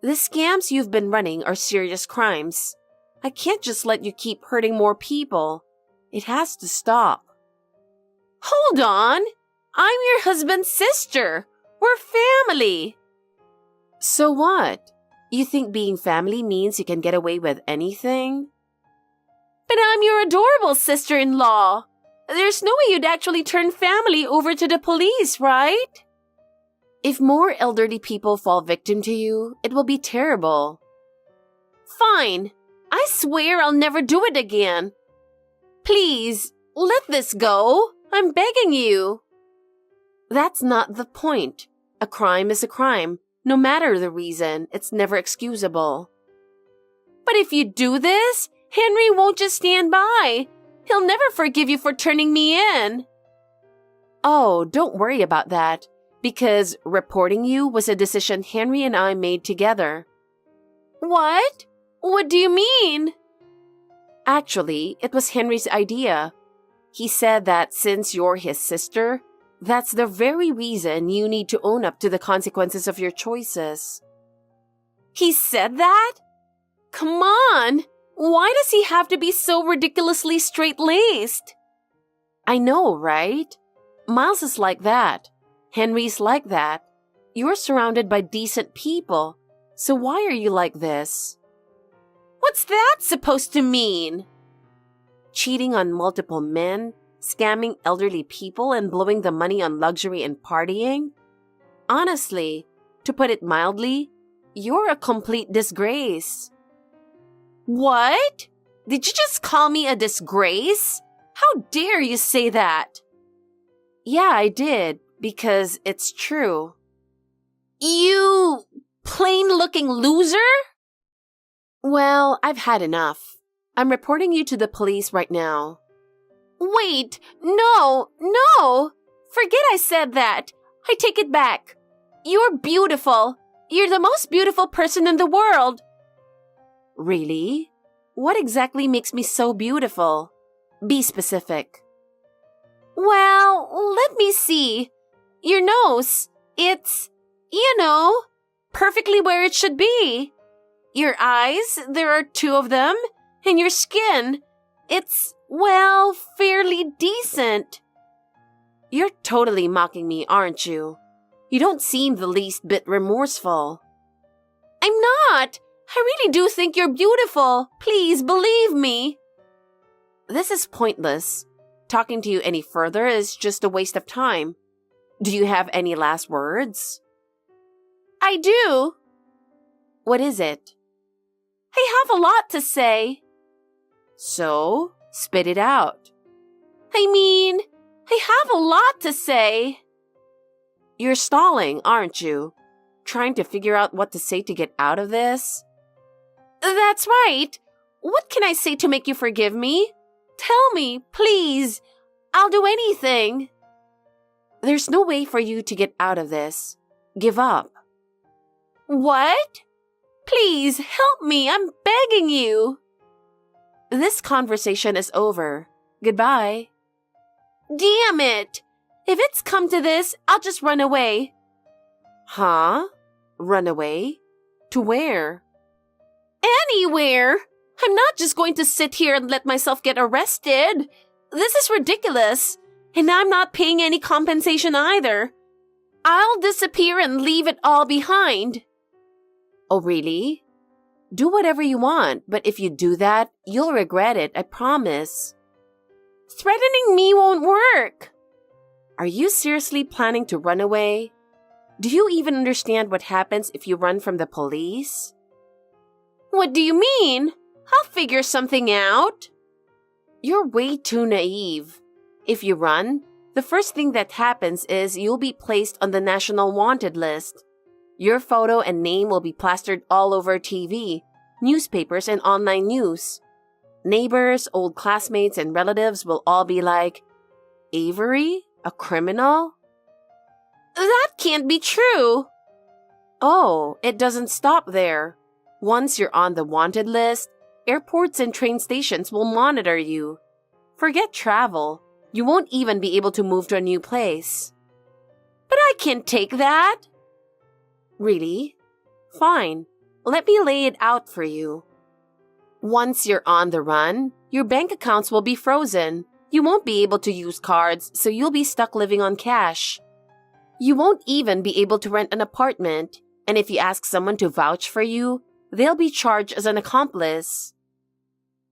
The scams you've been running are serious crimes. I can't just let you keep hurting more people. It has to stop. Hold on. I'm your husband's sister. We're family. So what? You think being family means you can get away with anything? But I'm your adorable sister-in-law. There's no way you'd actually turn family over to the police, right? If more elderly people fall victim to you, it will be terrible. Fine. I swear I'll never do it again. Please, let this go. I'm begging you. That's not the point. A crime is a crime. No matter the reason, it's never excusable. But if you do this, Henry won't just stand by. He'll never forgive you for turning me in. Oh, don't worry about that, because reporting you was a decision Henry and I made together. What? What do you mean? Actually, it was Henry's idea. He said that since you're his sister, that's the very reason you need to own up to the consequences of your choices. He said that? Come on! Why does he have to be so ridiculously straight-laced? I know, right? Miles is like that. Henry's like that. You're surrounded by decent people. So why are you like this? What's that supposed to mean? Cheating on multiple men, scamming elderly people and blowing the money on luxury and partying? Honestly, to put it mildly, you're a complete disgrace. What? Did you just call me a disgrace? How dare you say that? Yeah, I did, because it's true. You plain-looking loser? Well, I've had enough. I'm reporting you to the police right now. Wait, no! Forget I said that. I take it back. You're beautiful. You're the most beautiful person in the world. Really? What exactly makes me so beautiful? Be specific. Well, let me see. Your nose. It's, perfectly where it should be. Your eyes, there are 2 of them. And your skin, it's, fairly decent. You're totally mocking me, aren't you? You don't seem the least bit remorseful. I'm not. I really do think you're beautiful. Please believe me. This is pointless. Talking to you any further is just a waste of time. Do you have any last words? I do. What is it? I have a lot to say. So, spit it out. I have a lot to say. You're stalling, aren't you? Trying to figure out what to say to get out of this? That's right. What can I say to make you forgive me? Tell me, please. I'll do anything. There's no way for you to get out of this. Give up. What? Please, help me. I'm begging you. This conversation is over. Goodbye. Damn it! If it's come to this, I'll just run away. Huh? Run away? To where? Anywhere! I'm not just going to sit here and let myself get arrested. This is ridiculous. And I'm not paying any compensation either. I'll disappear and leave it all behind. Oh, really? Do whatever you want, but if you do that, you'll regret it, I promise. Threatening me won't work. Are you seriously planning to run away? Do you even understand what happens if you run from the police? What do you mean? I'll figure something out. You're way too naive. If you run, the first thing that happens is you'll be placed on the National Wanted list. Your photo and name will be plastered all over TV, newspapers, and online news. Neighbors, old classmates, and relatives will all be like, Avery? A criminal? That can't be true. Oh, it doesn't stop there. Once you're on the wanted list, airports and train stations will monitor you. Forget travel. You won't even be able to move to a new place. But I can't take that. Really? Fine. Let me lay it out for you. Once you're on the run, your bank accounts will be frozen. You won't be able to use cards, so you'll be stuck living on cash. You won't even be able to rent an apartment, and if you ask someone to vouch for you, they'll be charged as an accomplice.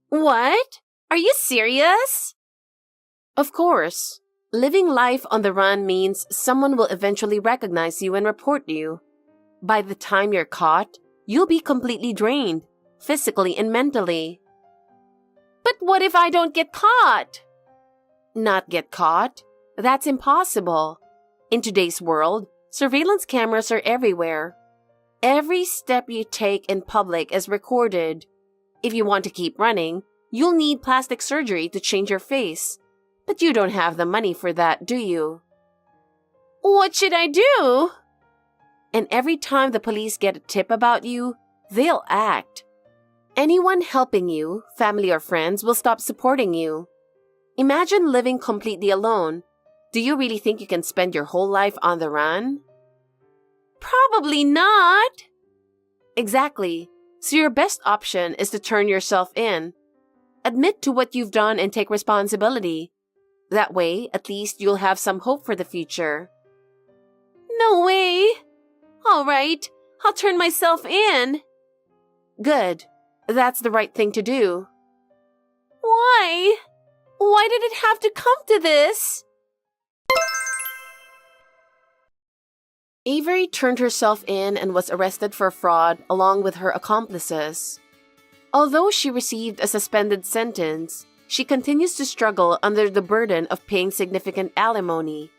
What? Are you serious? Of course. Living life on the run means someone will eventually recognize you and report you. By the time you're caught, you'll be completely drained, physically and mentally. But what if I don't get caught? Not get caught? That's impossible. In today's world, surveillance cameras are everywhere. Every step you take in public is recorded. If you want to keep running, you'll need plastic surgery to change your face. But you don't have the money for that, do you? What should I do? And every time the police get a tip about you, they'll act. Anyone helping you, family or friends, will stop supporting you. Imagine living completely alone. Do you really think you can spend your whole life on the run? Probably not. Exactly. So your best option is to turn yourself in. Admit to what you've done and take responsibility. That way, at least you'll have some hope for the future. No way. All right, I'll turn myself in. Good. That's the right thing to do. Why? Why did it have to come to this? Avery turned herself in and was arrested for fraud along with her accomplices. Although she received a suspended sentence, she continues to struggle under the burden of paying significant alimony.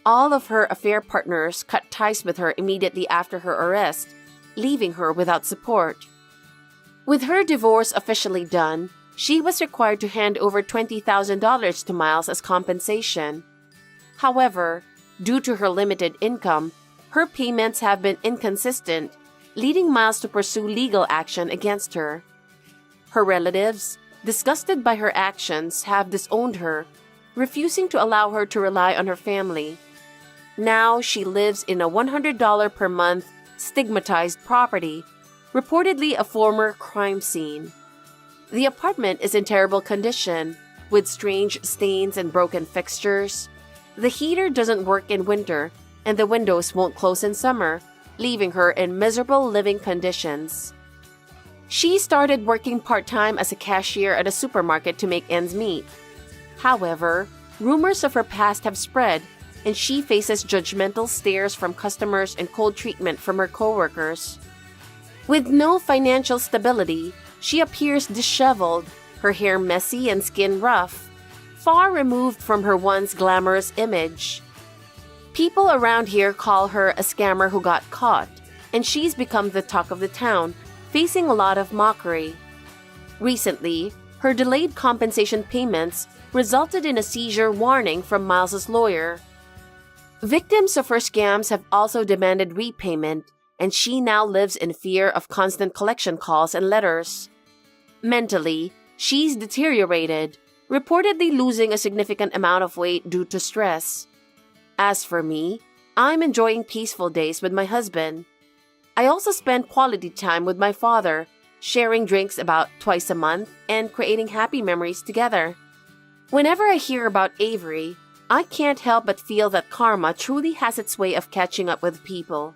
All of her affair partners cut ties with her immediately after her arrest, leaving her without support. With her divorce officially done, she was required to hand over $20,000 to Miles as compensation. However, due to her limited income, her payments have been inconsistent, leading Miles to pursue legal action against her. Her relatives, disgusted by her actions, have disowned her, refusing to allow her to rely on her family. Now she lives in a $100 per month stigmatized property, reportedly a former crime scene. The apartment is in terrible condition, with strange stains and broken fixtures. The heater doesn't work in winter, and the windows won't close in summer, leaving her in miserable living conditions. She started working part-time as a cashier at a supermarket to make ends meet. However, rumors of her past have spread, and she faces judgmental stares from customers and cold treatment from her coworkers. With no financial stability, she appears disheveled, her hair messy and skin rough, far removed from her once glamorous image. People around here call her a scammer who got caught, and she's become the talk of the town, facing a lot of mockery. Recently, her delayed compensation payments resulted in a seizure warning from Miles's lawyer. Victims of her scams have also demanded repayment, and she now lives in fear of constant collection calls and letters. Mentally, she's deteriorated, reportedly losing a significant amount of weight due to stress. As for me, I'm enjoying peaceful days with my husband. I also spend quality time with my father, sharing drinks about twice a month and creating happy memories together. Whenever I hear about Avery, I can't help but feel that karma truly has its way of catching up with people.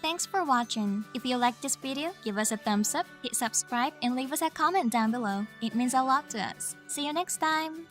Thanks for watching. If you liked this video, give us a thumbs up, hit subscribe, and leave us a comment down below. It means a lot to us. See you next time!